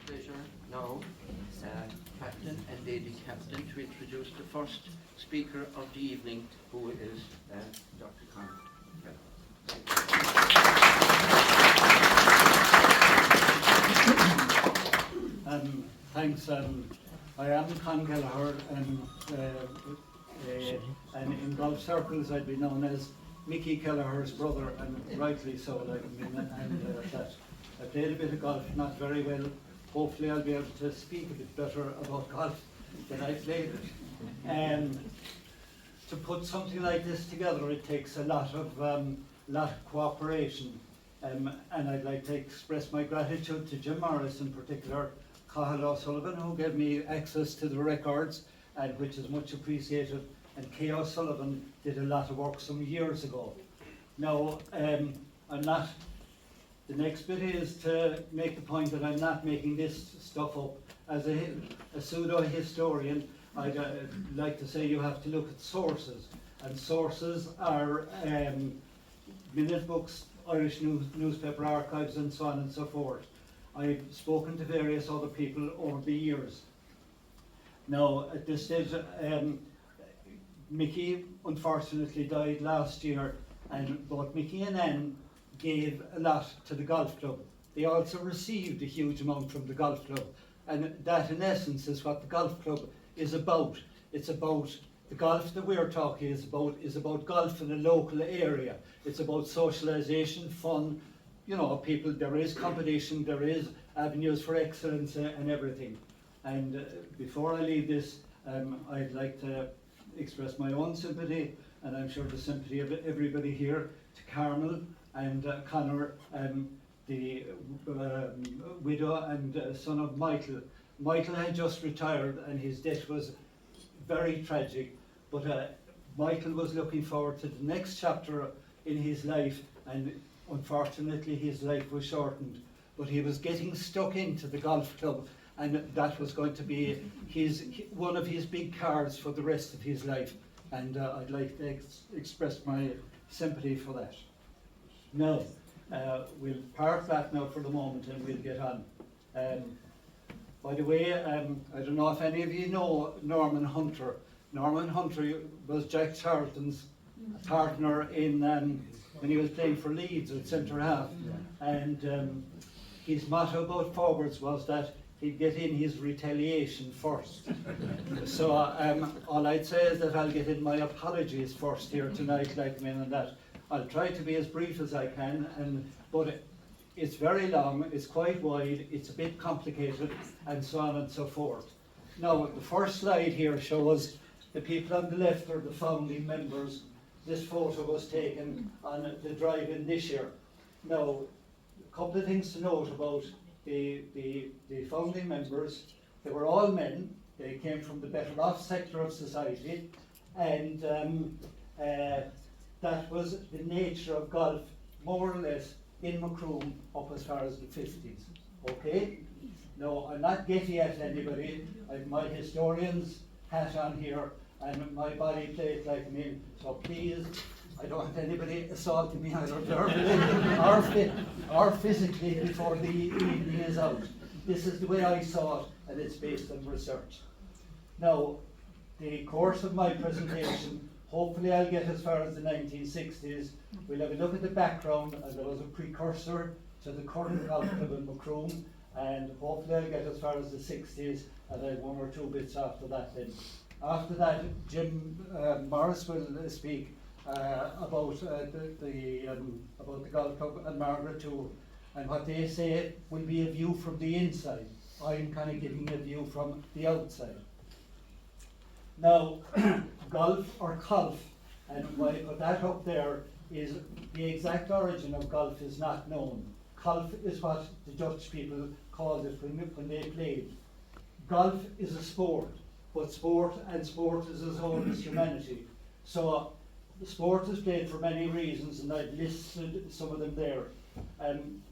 pleasure now, Captain and Lady Captain, to introduce the first speaker of the evening, who is Dr. Conn. Thanks. I am Con Kelleher, and in golf circles I'd be known as Mickey Kelleher's brother, and rightly so. That I played a bit of golf, not very well. Hopefully I'll be able to speak a bit better about golf than I played it. To put something like this together, it takes a lot of cooperation, and I'd like to express my gratitude to Jim Morris in particular, Cathal O'Sullivan, who gave me access to the records, and which is much appreciated, and Kay O'Sullivan did a lot of work some years ago. Now, the next bit is to make the point that I'm not making this stuff up. As a pseudo-historian, I'd like to say you have to look at sources, and sources are minute books, Irish newspaper archives, and so on and so forth. I've spoken to various other people over the years. Now, at this stage, Mickey unfortunately died last year, and both Mickey and Anne gave a lot to the golf club. They also received a huge amount from the golf club, and that in essence is what the golf club is about. It's about the golf that we're talking is about golf in a local area. It's about socialisation, fun. You know, people, there is competition, there is avenues for excellence and everything. And before I leave this, I'd like to express my own sympathy, and I'm sure the sympathy of everybody here, to Carmel and Conor, the widow and son of Michael. Michael had just retired, and his death was very tragic, but Michael was looking forward to the next chapter in his life, and unfortunately his life was shortened, but he was getting stuck into the golf club, and that was going to be one of his big cards for the rest of his life, and I'd like to express my sympathy for that. Now, we'll park that now for the moment and we'll get on. By the way, I don't know if any of you know Norman Hunter. Norman Hunter was Jack Charlton's partner in when he was playing for Leeds at centre half, and his motto about forwards was that he'd get in his retaliation first. So all I'd say is that I'll get in my apologies first here tonight, like men, and that I'll try to be as brief as I can, but it's very long, it's quite wide, it's a bit complicated, and so on and so forth. Now, the first slide here shows the people on the left are the founding members. This photo was taken on the drive-in this year. Now, a couple of things to note about the founding members. They were all men. They came from the better off sector of society, and that was the nature of golf, more or less, in Macroom up as far as the 50s. Okay? Now, I'm not getting at anybody. I have my historian's hat on here, and my body plate like me, so please, I don't want anybody assaulting me either verbally or physically before the evening is out. This is the way I saw it, and it's based on research. Now, the course of my presentation, hopefully I'll get as far as the 1960s. We'll have a look at the background, and there was a precursor to the current golf club in Macroom, and hopefully I'll get as far as the 60s, and I have one or two bits after that then. After that, Jim Morris will speak about the golf club, and Margaret too, and what they say will be a view from the inside. I'm kind of giving a view from the outside. Now, golf or golf, and that up there is the exact origin of golf is not known. Golf is what the Dutch people called it when they played. Golf is a sport, but sport is as old as humanity. So the sport is played for many reasons, and I've listed some of them there.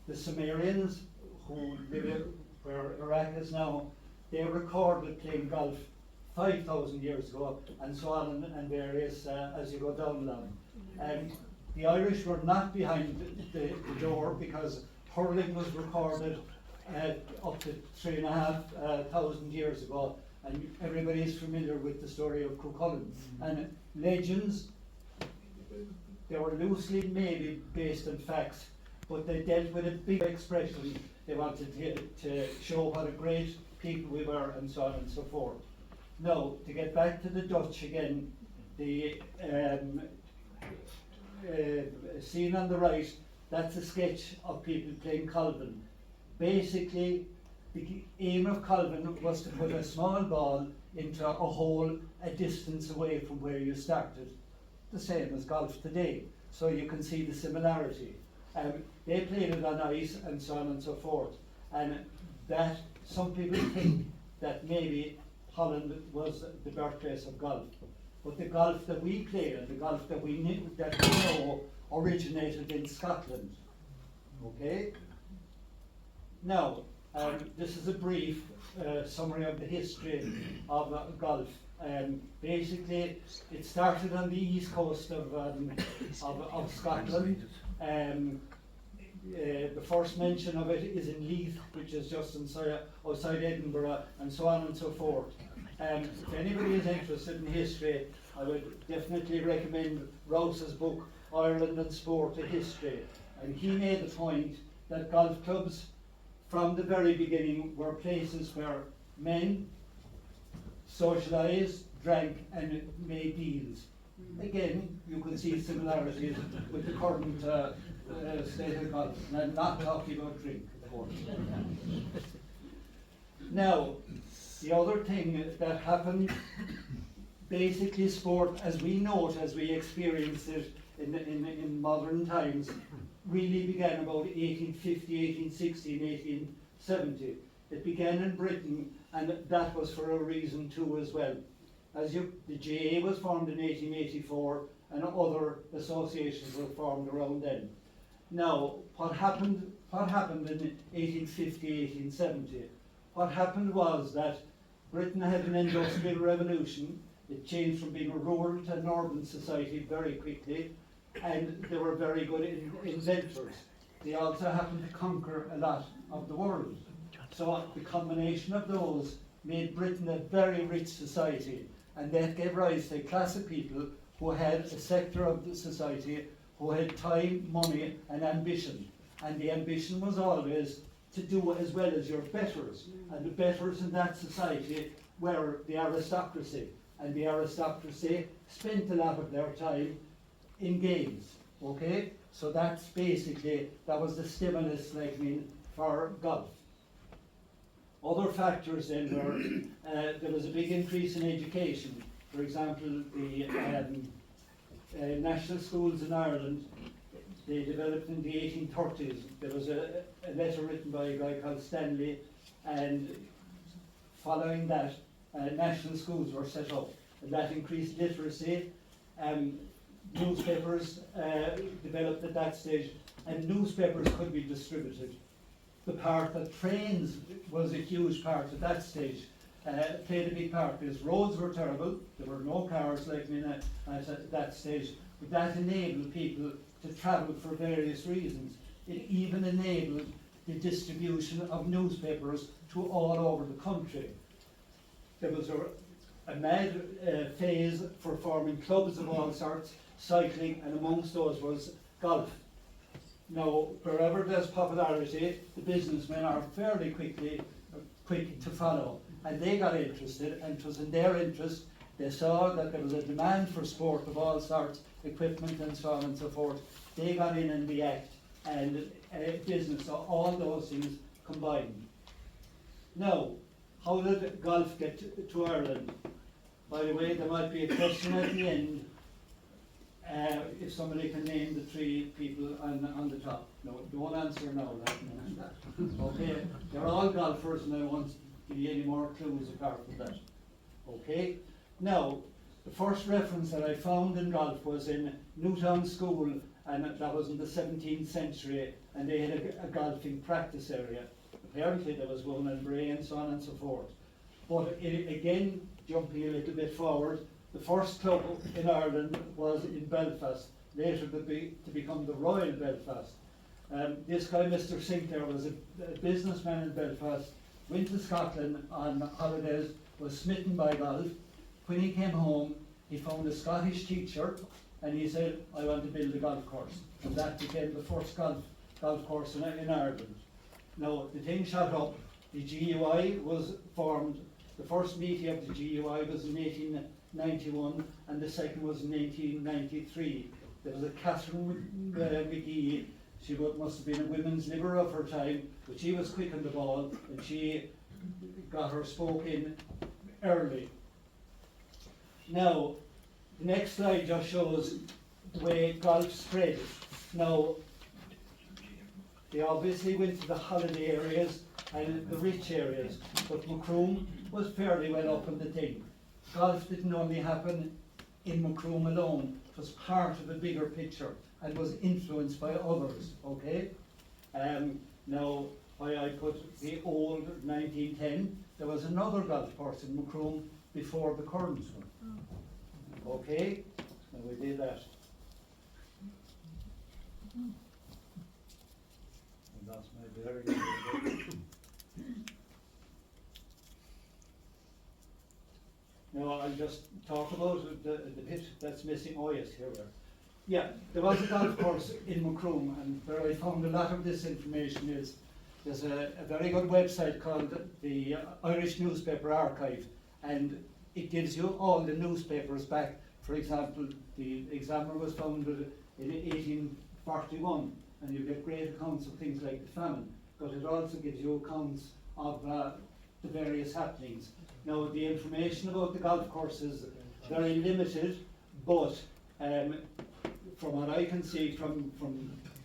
The Sumerians, who live where Iraq is now, they recorded playing golf 5,000 years ago, and so on, and various as you go down along. The Irish were not behind the door, because hurling was recorded up to 3,500 years ago, and everybody is familiar with the story of Cuchulainn. And legends, they were loosely maybe based on facts, but they dealt with a big expression. They wanted to show what a great people we were, and so on and so forth. Now, to get back to the Dutch again, the scene on the right, that's a sketch of people playing Calvin. Basically, the aim of Calvin was to put a small ball into a hole a distance away from where you started, the same as golf today. So you can see the similarity. They played it on ice and so on and so forth. And that, some people think that maybe Holland was the birthplace of golf. But the golf that we play and the golf that we know originated in Scotland. Okay? Now, this is a brief summary of the history of golf. Basically, it started on the east coast of Scotland. The first mention of it is in Leith, which is just outside Edinburgh, and so on and so forth. If anybody is interested in history, I would definitely recommend Rouse's book, Ireland and Sport, a History. And he made the point that golf clubs, from the very beginning, were places where men socialised, drank, and made deals. Again, you can see similarities with the current state of golf, and I'm not talking about drink, of course. Now, the other thing that happened, basically sport as we know it, as we experience it in modern times, really began about 1850, 1860, and 1870. It began in Britain, and that was for a reason too as well. The GA was formed in 1884, and other associations were formed around then. Now, what happened in 1850, 1870? What happened was that Britain had an industrial revolution. It changed from being a rural to an urban society very quickly, and they were very good inventors. They also happened to conquer a lot of the world. So the combination of those made Britain a very rich society, and that gave rise to a class of people who had a sector of the society who had time, money, and ambition. And the ambition was always to do as well as your betters. And the betters in that society were the aristocracy. And the aristocracy spent a lot of their time in games. Okay? So that's basically, that was the stimulus, for golf. Other factors then were, there was a big increase in education. For example, the national schools in Ireland, they developed in the 1830s. There was a letter written by a guy called Stanley, and following that, national schools were set up, and that increased literacy. Newspapers developed at that stage, and newspapers could be distributed. The part that trains was a huge part at that stage, played a big part, because roads were terrible. There were no cars at that stage, but that enabled people to travel for various reasons. It even enabled the distribution of newspapers to all over the country. There was a mad phase for forming clubs of all sorts, cycling, and amongst those was golf. Now, wherever there's popularity, the businessmen are fairly quick to follow, and they got interested, and it was in their interest. They saw that there was a demand for sport of all sorts, equipment and so on and so forth. They got in the act, and business, so all those things combined. Now, how did golf get to Ireland? By the way, there might be a question at the end, if somebody can name the three people on the top. No, don't answer now. Okay, they're all golfers, and I won't give you any more clues apart from that. Okay, now, the first reference that I found in golf was in Newtown School, and that was in the 17th century, and they had a golfing practice area. Apparently there was one in Bray and so on and so forth. But again, jumping a little bit forward, the first club in Ireland was in Belfast, later to become the Royal Belfast. This guy, Mr. Sinclair, was a businessman in Belfast, went to Scotland on holidays, was smitten by golf. When he came home, he found a Scottish teacher, and he said, I want to build a golf course. And that became the first golf course in Ireland. Now, the thing shot up. The GUI was formed. The first meeting of the GUI was in 1891, and the second was in 1893. There was a Catherine McGee. She must have been a women's liberal of her time, but she was quick on the ball, and she got her spoke in early. Now, the next slide just shows the way golf spread. Now, they obviously went to the holiday areas and the rich areas, but Macroom was fairly well up in the thing. Golf didn't only happen in Macroom alone, it was part of a bigger picture and was influenced by others, okay? Now, why I put the old 1910, there was another golf course in Macroom before the current one. Okay, and we did that. And that's my very Now I'll just talk about the bit that's missing. Oh yes, here we are. Yeah, there was a golf course in Macroom, and where I found a lot of this information is there's a very good website called the Irish Newspaper Archive, and it gives you all the newspapers back. For example, the Examiner was founded in 1841, and you get great accounts of things like the famine, but it also gives you accounts of the various happenings. Now, the information about the golf course is very limited, but from what I can see from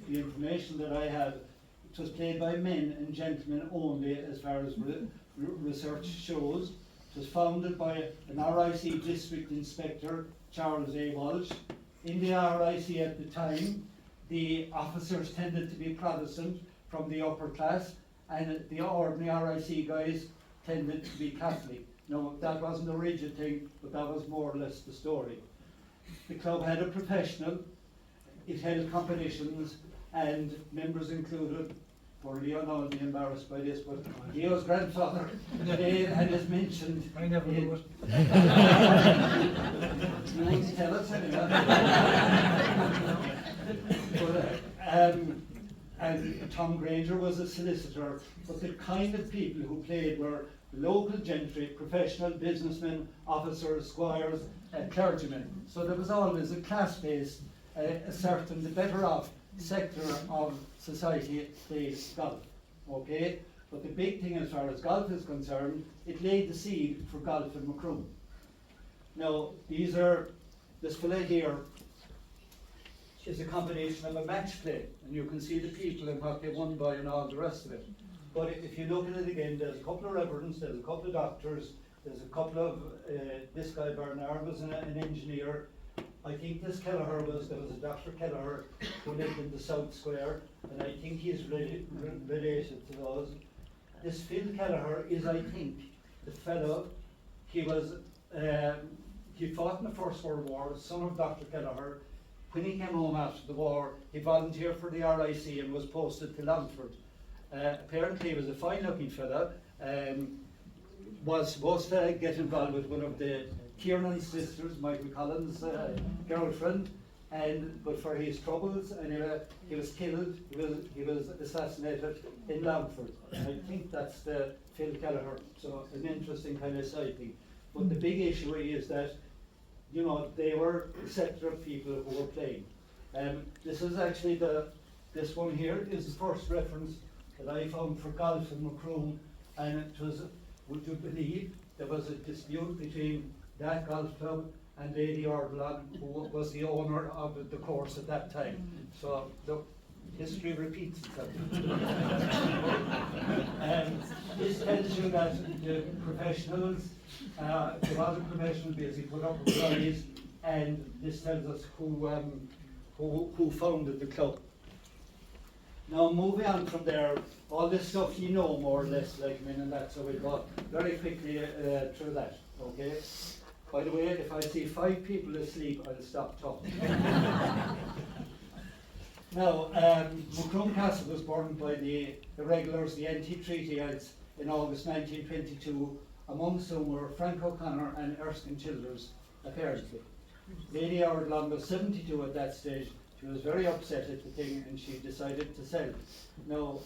the information that I have, it was played by men and gentlemen only as far as research shows. It was founded by an RIC district inspector, Charles A. Walsh. In the RIC at the time, the officers tended to be Protestant from the upper class, and the ordinary RIC guys tended to be Catholic. No, that wasn't a rigid thing, but that was more or less the story. The club had a professional, it held competitions, and members included, poor Leon, I'll be embarrassed by this, but Leo's grandfather, Dave, and as mentioned. I never knew it. Nice, tell us anyway. And Tom Granger was a solicitor, but the kind of people who played were local gentry, professional businessmen, officers, squires, clergymen. So there was always a class-based, a certain, the better off sector of society played golf, okay? But the big thing as far as golf is concerned, it laid the seed for golf in Macroom. Now, this fella here is a combination of a match play, and you can see the people and what they won by and all the rest of it. But if you look at it again, there's a couple of reverends, there's a couple of doctors, there's a couple of, this guy Bernard was an engineer. I think this Kelleher there was a Dr. Kelleher who lived in the South Square, and I think he's related to those. This Phil Kelleher is, I think, the fellow, he fought in the First World War, son of Dr. Kelleher. When he came home after the war, he volunteered for the RIC and was posted to Longford. Apparently he was a fine looking fella, was supposed to get involved with one of the Kieran sisters, Michael Collins' girlfriend, but for his troubles, anyway, he was killed, he was assassinated in Longford. I think that's the Phil Kelleher, so an interesting kind of side thing. But the big issue is that, you know, they were a sector of people who were playing. This is actually this one here is the first reference that I found for golf in Macroom, and it was, would you believe, there was a dispute between that golf club and Lady Ordelon, who was the owner of the course at that time. So the history repeats itself. This tells you that the professionals, there was a professional basically put up with prize, and this tells us who founded the club. Now moving on from there, all this stuff you know more or less, like men and that, so we'll go very quickly through that, okay? By the way, if I see 5 people asleep, I'll stop talking. Now, Macroom Castle was burned by the irregulars, the anti-treatyites, in August 1922, amongst whom were Frank O'Connor and Erskine Childers, apparently. Lady Ardlon was 72 at that stage. She was very upset at the thing and she decided to sell it. Now,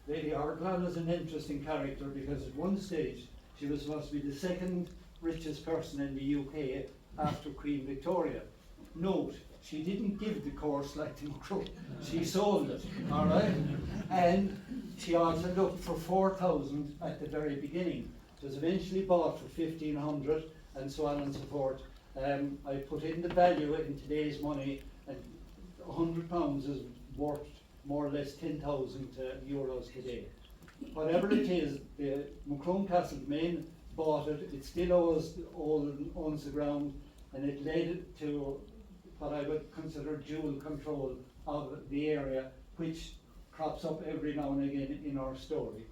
Lady Ardlon is an interesting character because at one stage she was supposed to be the second richest person in the UK after Queen Victoria. Note, she didn't give the course like the Macroom. She sold it, all right? And she also looked for 4,000 at the very beginning. It was eventually bought for 1,500 and so on and so forth. I put in the value in today's money, and £100 is worth more or less 10,000 euros today. Whatever it is, the Macroom Castle main bought it. It still owns the ground, and it led to what I would consider dual control of the area, which crops up every now and again in our story.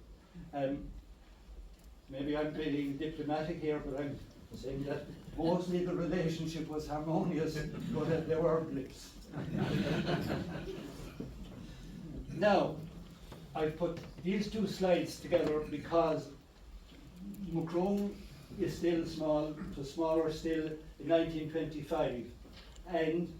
Maybe I'm being diplomatic here, but I'm saying that mostly the relationship was harmonious, but there were blips. Now, I've put these two slides together because Macroom is still small, it was smaller still in 1925, and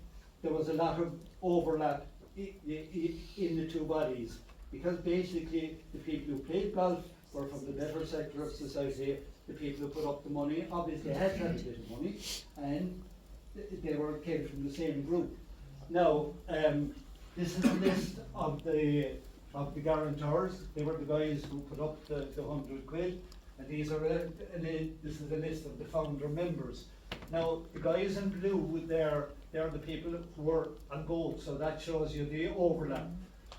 there was a lot of overlap in the two bodies, because basically the people who played golf were from the better sector of society. The people who put up the money obviously had to have a bit of money, and they came from the same group. Now, this is a list of the guarantors. They were the guys who put up the 100 quid, and this is a list of the founder members. Now, the guys in blue, they're the people who were on both, so that shows you the overlap.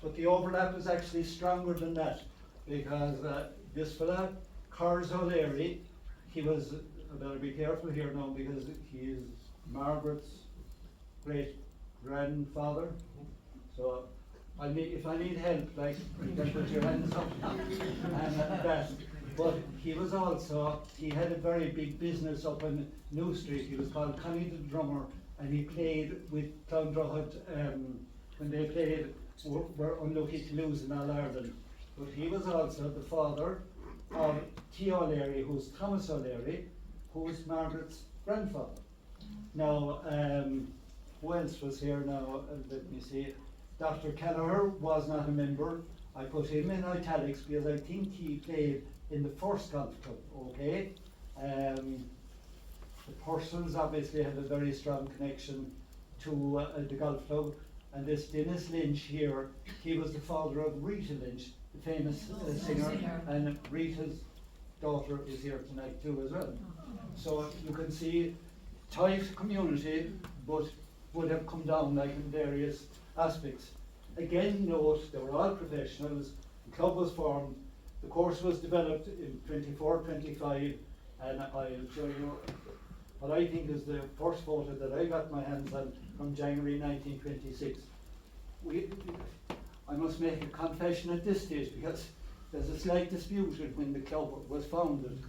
But the overlap is actually stronger than that, because this fella, Cars O'Leary, he was, I better be careful here now, because he is Margaret's great grandfather. So if I need help, like, you can put your hands up and that. But he was also, he had a very big business up in New Street. He was called Connie the Drummer, and he played with Clondrohid when they played, were unlucky to lose in All Ireland. But he was also the father of T. O'Leary, who's Thomas O'Leary, who was Margaret's grandfather. Now, who else was here now? Let me see. Dr. Kelleher was not a member. I put him in italics because I think he played in the first golf club, okay? The Purcells obviously have a very strong connection to the golf club. And this Dennis Lynch here, he was the father of Rita Lynch, the famous singer, and Rita's daughter is here tonight too as well. So you can see tight community, but would have come down like in various aspects. Again, note, they were all professionals, the club was formed, the course was developed in 24-25, and I'll show you what I think is the first photo that I got my hands on from January 1926. I must make a confession at this stage because there's a slight dispute when the club was founded.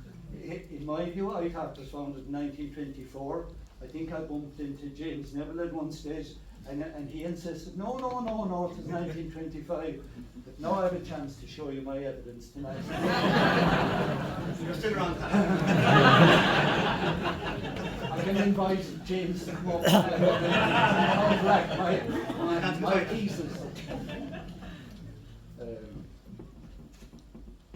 In my view, I thought it was founded in 1924. I think I bumped into James Neville at one stage, and he insisted, no, it was 1925. But now I have a chance to show you my evidence tonight. You're still wrong. I can invite James to come up and unblack my pieces.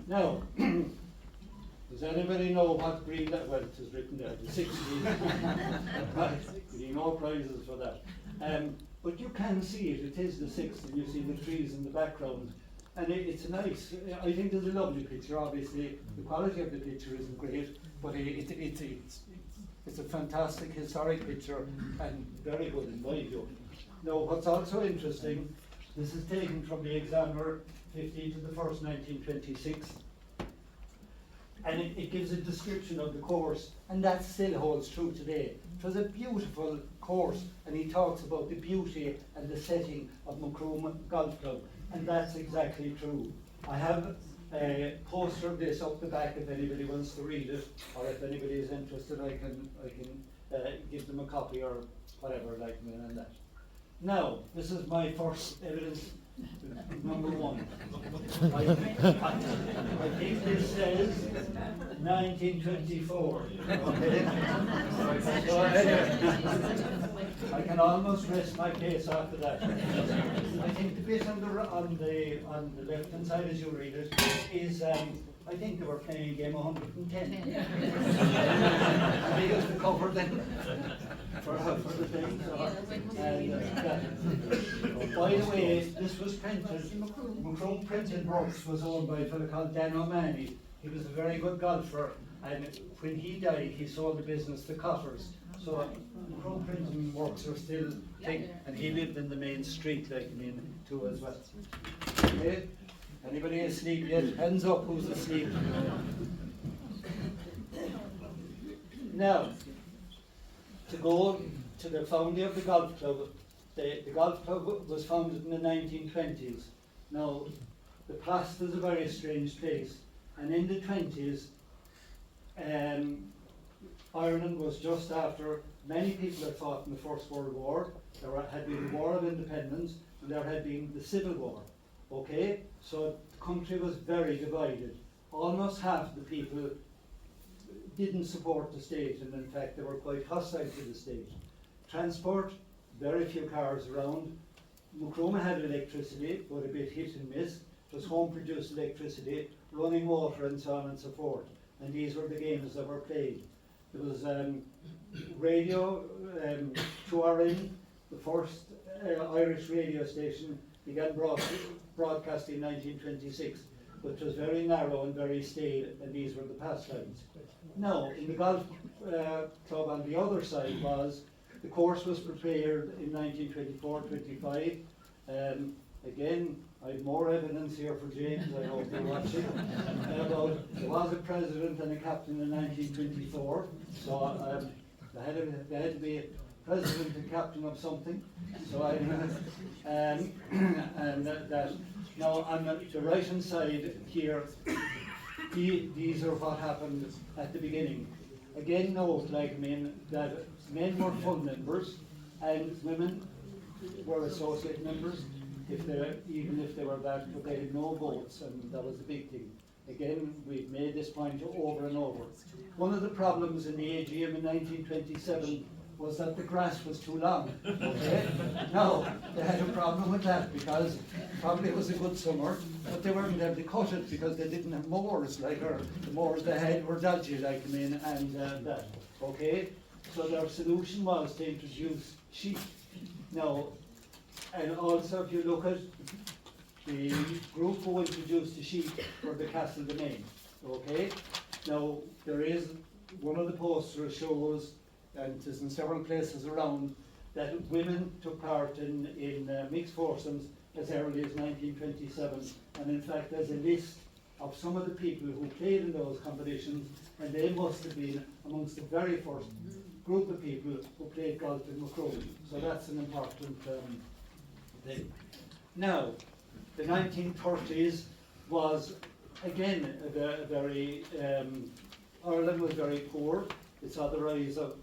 Now, does anybody know what green that, well, it is written there, the 16. No prizes for that. But you can see it is the 6th, and you see the trees in the background. And it's nice, I think it's a lovely picture. Obviously, the quality of the picture isn't great, but it's a fantastic historic picture and very good in my view. Now, what's also interesting, this is taken from the Examiner, 15 to the 1st, 1926. And it gives a description of the course, and that still holds true today. It was a beautiful course, and he talks about the beauty and the setting of Macroom Golf Club, and that's exactly true. I have a poster of this up the back if anybody wants to read it, or if anybody is interested, I can give them a copy or whatever, like me and that. Now, this is my first evidence, number one. I think this says 1924. Okay? So I can almost rest my case after that. I think the bit on the left hand side as you read it is I think they were playing a game of 110. They used to cover them for the thing. So, by the way, this was printed. Macroom Printing Works was owned by a fellow called Dan O'Mahony. He was a very good golfer, and when he died, he sold the business to Cotters. So Macroom Printing Works are still big, and he lived in the main street, like too as well. Okay. Anybody asleep yet? Hands up, who's asleep? Now, to go to the founding of the golf club, the golf club was founded in the 1920s. Now, the past is a very strange place, and in the 20s, Ireland was just after many people had fought in the First World War. There had been the War of Independence, and there had been the Civil War. Okay, so the country was very divided. Almost half the people didn't support the state, and in fact they were quite hostile to the state. Transport, very few cars around. Macroom had electricity, but a bit hit and miss. It was home-produced electricity, running water, and so on and so forth. And these were the games that were played. There was radio, 2RN, the first Irish radio station, began broadcasting in 1926, which was very narrow and very stale, and these were the pastimes. Now, in the golf club on the other side was, the course was prepared in 1924-25. Again, I have more evidence here for James, I hope you're watching. There was a president and a captain in 1924, so they had to be a president and captain of something. So now on the right hand side here, these are what happened at the beginning. Again, note, like men, that men were full members and women were associate members, even if they were that, but they had no votes, and that was the big thing. Again, we've made this point over and over. One of the problems in the AGM in 1927 was that the grass was too long. Okay? Now, they had a problem with that because probably it was a good summer, but they weren't able to cut it because they didn't have mowers, the mowers they had were dodgy, and that. Okay? So their solution was to introduce sheep. Now, and also if you look at the group who introduced the sheep were the Castle Domain. Okay? Now, there is, one of the posters shows, and it is in several places around, that women took part in mixed foursomes as early as 1927, and in fact there's a list of some of the people who played in those competitions, and they must have been amongst the very first group of people who played golf in Macroom. So that's an important thing. Now, the 1930s was again a very Ireland was very poor. It saw the rise of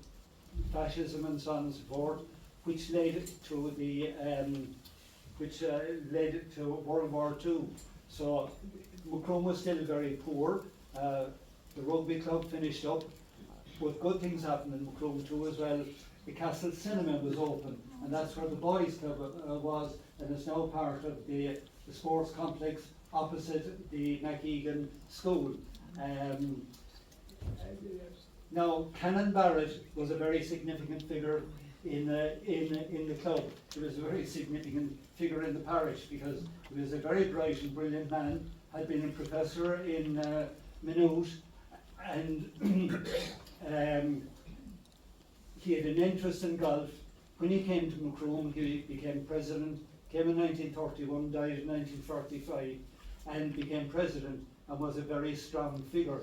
fascism and so on and so forth, which led to the led to World War II. So Macroom was still very poor. The rugby club finished up, but good things happened in Macroom too as well. The Castle Cinema was open, and that's where the boys club was, and it's now part of the sports complex opposite the McEgan School. Now, Canon Barrett was a very significant figure in the club. He was a very significant figure in the parish because he was a very bright and brilliant man, had been a professor in Maynooth, and he had an interest in golf. When he came to Macroom, he became president, came in 1931, died in 1945, and became president and was a very strong figure.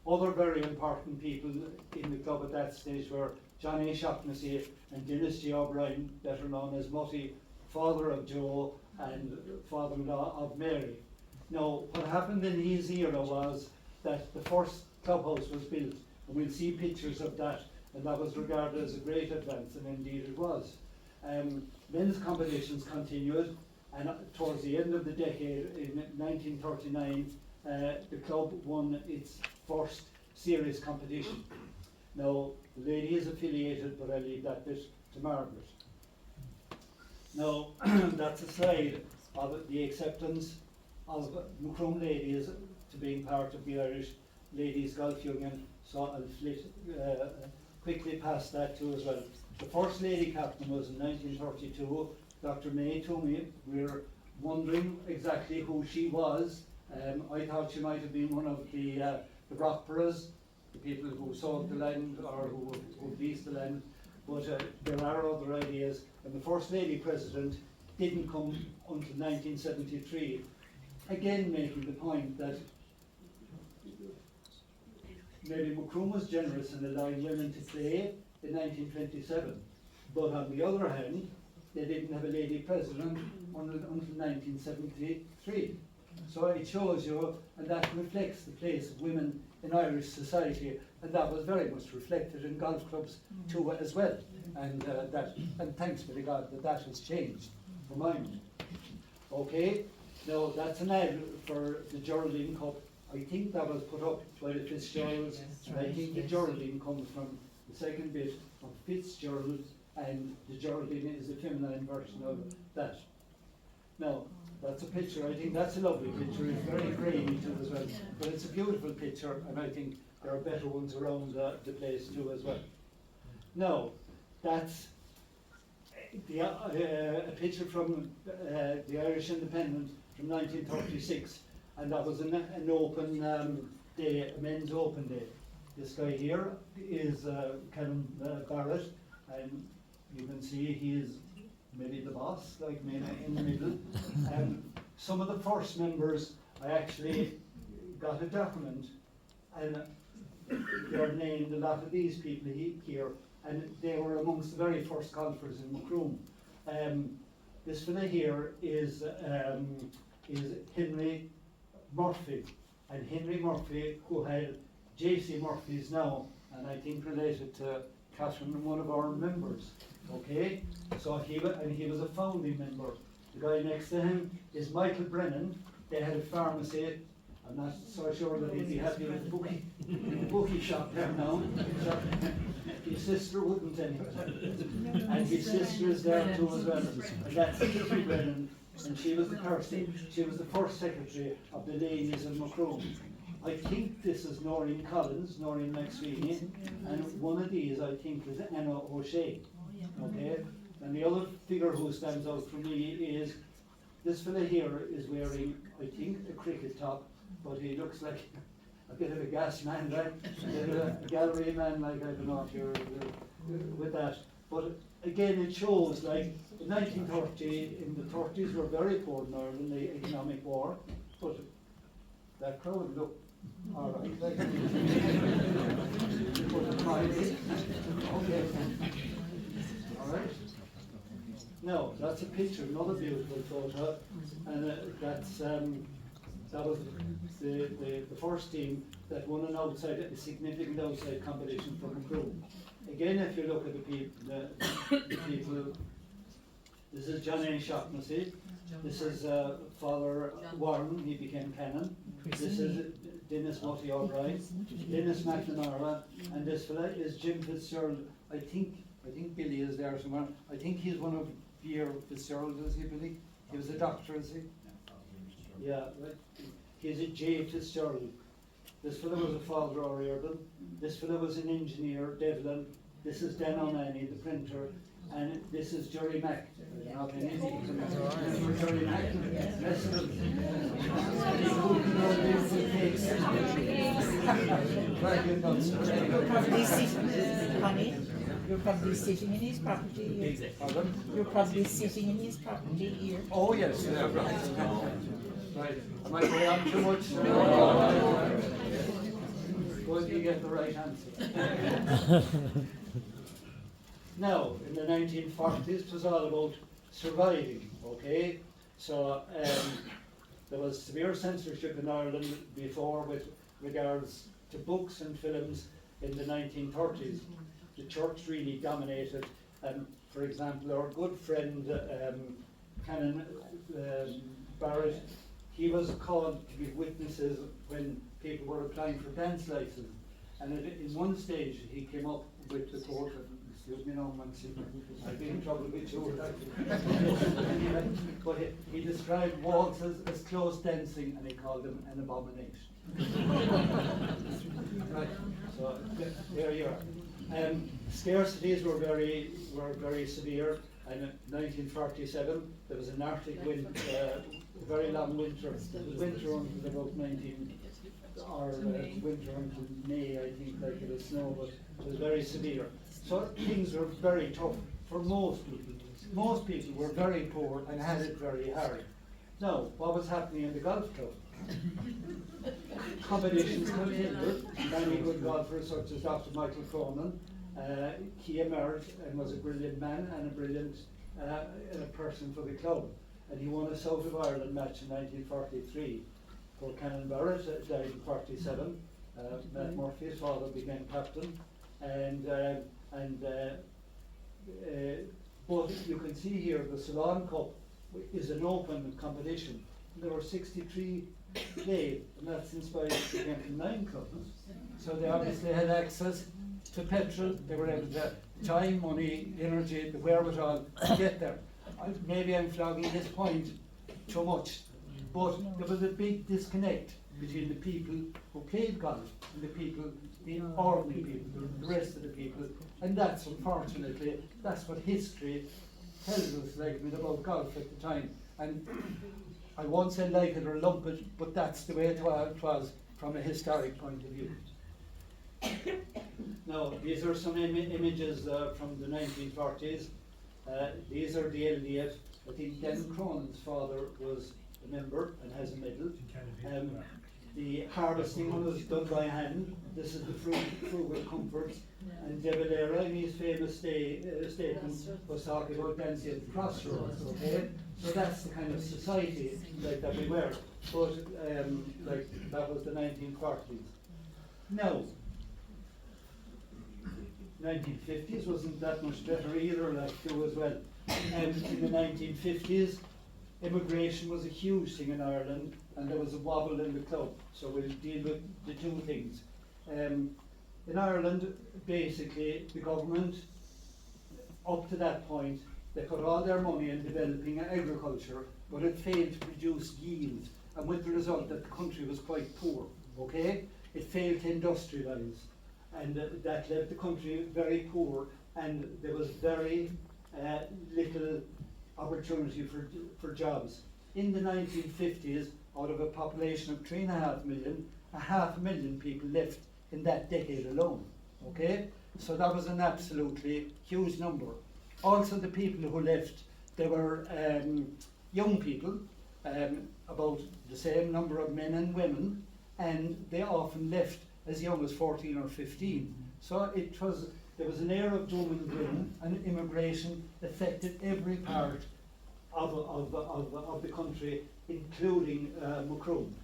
Other very important people in the club at that stage were John A. Shaughnessy and Dennis G. O'Brien, better known as Mutty, father of Joe and father-in-law of Mary. Now, what happened in his era was that the first clubhouse was built, and we'll see pictures of that, and that was regarded as a great advance, and indeed it was. men's competitions continued, and towards the end of the decade, in 1939, the club won its first serious competition. Now, the lady is affiliated, but I'll leave that bit to Margaret. Now, that's a slide of the acceptance of Macroom ladies to being part of the Irish Ladies Golf Union, so I'll quickly pass that too as well. The first lady captain was in 1932, Dr. May Toomey. We're wondering exactly who she was. I thought she might have been one of the Rockboroughs, the people who sold the land or who leased the land, but there are other ideas. And the first lady president didn't come until 1973, again making the point that maybe Macroom was generous in allowing women to play in 1927, but on the other hand, they didn't have a lady president until 1973. So it shows you, and that reflects the place of women in Irish society, and that was very much reflected in golf clubs too as well. And thanks be to God that has changed for mine. Okay, now that's an ad for the Geraldine Cup. I think that was put up by the Fitzgeralds. I think the Geraldine comes from the second bit of Fitzgerald, and the Geraldine is a feminine version of that. Now, that's a picture. I think that's a lovely picture. It's very grainy too as well, but it's a beautiful picture, and I think there are better ones around the place too as well. Now, that's a picture from the Irish Independent from 1936, and that was an open day, a men's open day. This guy here is Callum Barrett, and you can see he is maybe the boss, like me in the middle. Some of the first members, I actually got a document, and they're named, a lot of these people here, and they were amongst the very first golfers in Macroom. This fella here is Henry Murphy, and Henry Murphy, who had J.C. Murphy's now, and I think related to Catherine, one of our members. Okay, so he was a founding member. The guy next to him is Michael Brennan. They had a pharmacy. I'm not so sure that he'd be happy with the bookie shop there now. His sister wouldn't anyway. And his sister is there too as well. And that's Kitty Brennan. And she was the person, she was the first secretary of the ladies in Macroom. I think this is Noreen Collins, Noreen McSweeney, and one of these I think is Anna O'Shea. Okay? And the other figure who stands out for me is this fella here is wearing, I think, a cricket top, but he looks like a bit of a gas man, right? A gallery man, like, I don't know if you're with that. But again, it shows, like, in 1930, in the 30s were very poor in Ireland, the economic war, but that crowd looked all right. Like, okay. All right. Now, that's a picture, another beautiful photo, and that was the first team that won a significant outside competition from Macroom. Again, if you look at the people, this is John A. Shaughnessy, this is Father Warren, he became canon, this is Dennis Mutty Albright, Dennis McNamara, and this fella is Jim Fitzgerald. I think Billy is there somewhere. I think he's one of your Fitzgerald, is he, Billy? He was a doctor, is he? Yeah, right. He's a J. Fitzgerald. This fellow was a father O'Riordan. This fellow was an engineer, Devlin. This is Dan O'Mahony, the printer. And this is Jerry Mack. Jerry Mack. You're probably sitting in his property here. You're probably sitting in his property here. Oh yes, yeah, right. Right. Am I going on too much? Suppose you get the right answer. Now, in the 1940s, it was all about surviving, okay? So there was severe censorship in Ireland before with regards to books and films in the 1930s. The church really dominated, and for example, our good friend Canon Barrett, he was called to give witnesses when people were applying for dance license. And in one stage he came up with the quote, excuse me now, I've been in trouble with you. Anyway, but he described waltzes as close dancing, and he called them an abomination. Right, so there you are. Scarcities were very severe, and in 1947 there was an Arctic wind, very long winter. It was winter until about winter until May, I think, like it was snow, but it was very severe. So things were very tough for most people. Most people were very poor and had it very hard. Now, what was happening in the golf club? Competitions continued. Many good golfers such as Dr. Michael Cronin, he emerged and was a brilliant man and a brilliant person for the club. And he won a South of Ireland match in 1943. Poor Canon Barrett died in 1947. Matt Murphy, his father, became captain. But you can see here the Salon Cup is an open competition. There were 63 played, and that's inspired to get to 9 clubs. So they obviously had access to petrol. They were able to time, money, energy, the wherewithal to get there. Maybe I'm flogging this point too much, but there was a big disconnect between the people who played golf and the people, the ordinary people, the rest of the people, and that's unfortunately, that's what history tells us like about golf at the time. And I won't say like it or lump it, but that's the way it was from a historic point of view. Now, these are some images from the 1940s. These are the LDF. I think Dan Cronin's father was a member and has a medal. The harvesting was done by hand. This is the frugal comforts. And De Valera, in his famous statement, was talking about dancing at the crossroads. Okay, so that's the kind of society like that we were. But like that was the 1940s. Now, 1950s wasn't that much better either, like too as well. And in the 1950s, immigration was a huge thing in Ireland, and there was a wobble in the club. So we'll deal with the two things. In Ireland, basically, the government, up to that point, they put all their money in developing agriculture, but it failed to produce yield, and with the result that the country was quite poor. Okay, it failed to industrialise, and that left the country very poor, and there was very little opportunity for jobs. In the 1950s, out of a population of 3.5 million, 500,000 people left in that decade alone. Okay, so that was an absolutely huge number. Also, the people who left, they were young people, about the same number of men and women, and they often left as young as 14 or 15. So there was an era of doom and gloom, and immigration affected every part of the country, including Macroom.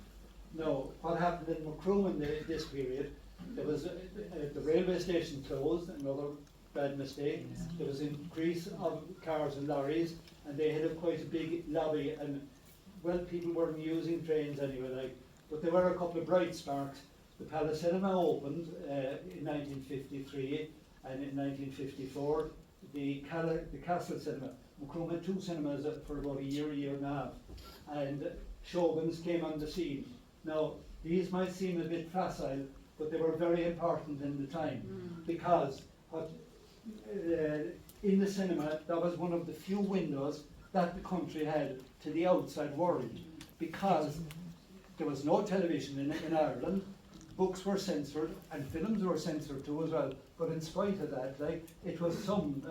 Now, what happened in Macroom in this period, there was the railway station closed, another bad mistake. There was an increase of cars and lorries, and they had quite a big lobby, and well, people weren't using trains anyway, but there were a couple of bright sparks. The Palace Cinema opened in 1953, and in 1954, the Castle Cinema. Macroom had 2 cinemas for about a year and a half, and Showbins came on the scene. Now, these might seem a bit facile, but they were very important in the time, because in the cinema, that was one of the few windows that the country had to the outside world, because there was no television in Ireland. Books were censored and films were censored too as well, but in spite of that, it was some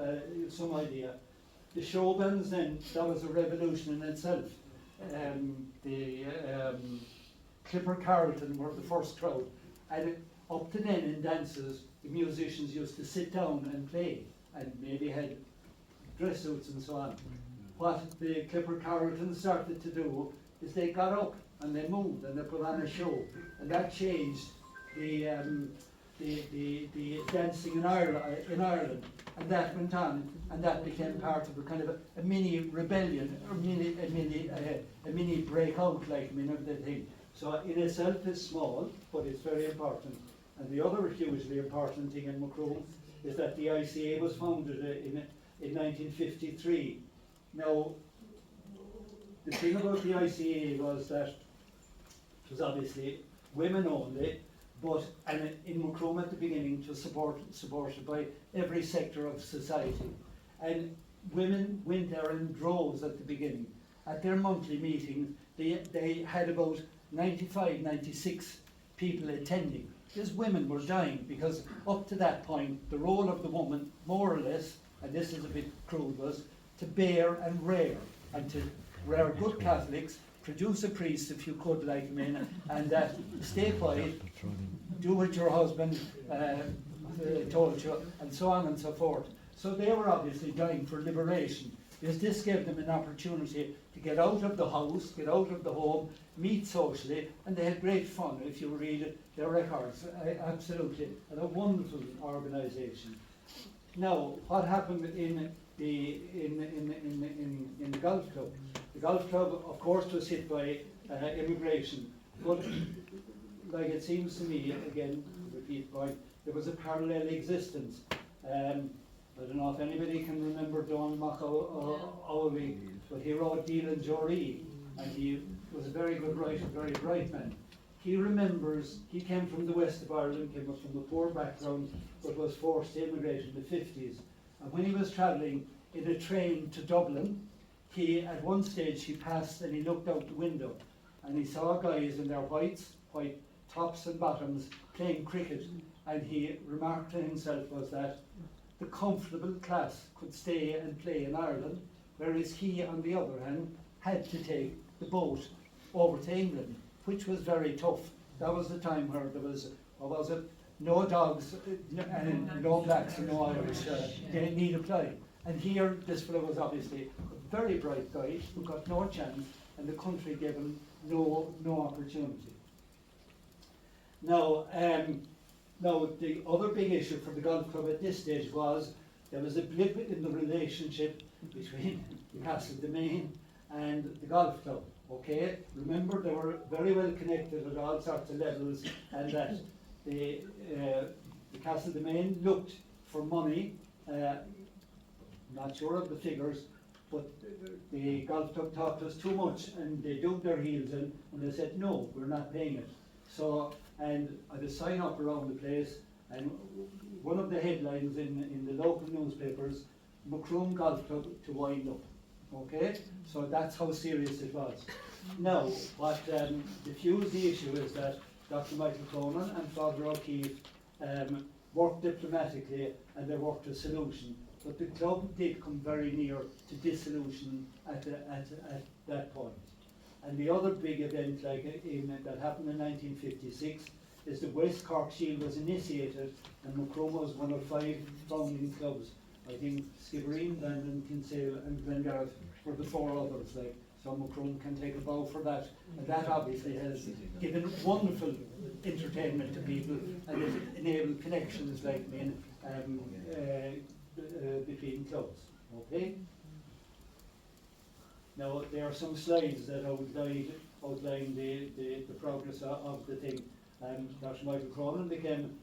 idea. The Showbins then, that was a revolution in itself. The Clipper Carlton were the first crowd, and up to then in dances, the musicians used to sit down and play, and maybe had dress suits and so on. What the Clipper Carlton started to do is they got up and they moved and they put on a show, and that changed the the dancing in Ireland, and that went on, and that became part of a kind of a mini rebellion, or a mini breakout, like, I mean, of the thing. So in itself it's small, but it's very important. And the other hugely important thing in Macroom is that the ICA was founded in 1953. Now, the thing about the ICA was that it was obviously women only, but and in Macroom at the beginning, it was supported by every sector of society. And women went there in droves at the beginning. At their monthly meeting, they had about 95, 96 people attending. These women were dying because up to that point, the role of the woman, more or less, and this is a bit crude, was to bear and rear, and to rear good Catholics, produce a priest if you could, like me, and that stay quiet, do what your husband told you, and so on and so forth. So they were obviously dying for liberation, because this gave them an opportunity to get out of the house, get out of the home, meet socially, and they had great fun. If you read their records, absolutely, and a wonderful organisation. Now, what happened in the golf club? The golf club, of course, was hit by immigration, but like it seems to me, again, repeat point, there was a parallel existence. I don't know if anybody can remember Don McAuley, but he wrote Deal and Jory, and he was a very good writer, very bright man. He remembers, he came from the west of Ireland, came from a poor background, but was forced to immigrate in the 50s. And when he was travelling in a train to Dublin, at one stage he passed and he looked out the window, and he saw guys in their white tops and bottoms playing cricket, and he remarked to himself was that the comfortable class could stay and play in Ireland, whereas he, on the other hand, had to take the boat over to England, which was very tough. That was the time where there was, what was it, no dogs, and no blacks and no Irish need apply. And here, this fellow was obviously a very bright guy who got no chance, and the country gave him no opportunity. Now, the other big issue for the golf club at this stage was there was a blip in the relationship between Castle Domain and the golf club. Okay, remember they were very well connected at all sorts of levels, and that the Castle Domain looked for money. Not sure of the figures, but the golf club talked us too much, and they dug their heels in, and they said, no, we're not paying it. So, and I had a sign up around the place, and one of the headlines in the local newspapers, Macroom Golf Club to wind up. Okay, so that's how serious it was. Now, what diffused the issue is that Dr. Michael Cronin and Father O'Keefe worked diplomatically, and they worked a solution. But the club did come very near to dissolution at that point. And the other big event that happened in 1956 is the West Cork Shield was initiated, and Macroom was one of 5 founding clubs. I think Skibbereen, Bandon, Kinsale and Glengarriff were the 4 others. So Macroom can take a bow for that. And that obviously has given wonderful entertainment to people, and it enabled connections between clubs. Okay? Now, there are some slides that outline the progress of the thing. Dr. Michael Cronin became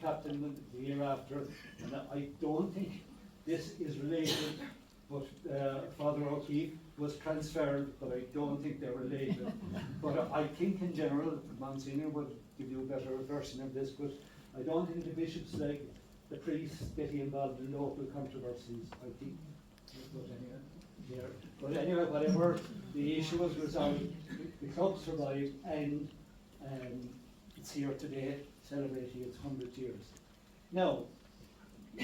captain the year after, and I don't think this is related, but Father O'Keefe was transferred, but I don't think they're related. But I think in general, Monsignor would give you a better version of this, but I don't think the bishops like the priests getting involved in local controversies, I think. But anyway, whatever, the issue was resolved, the club survived, and it's here today celebrating its 100 years. Now,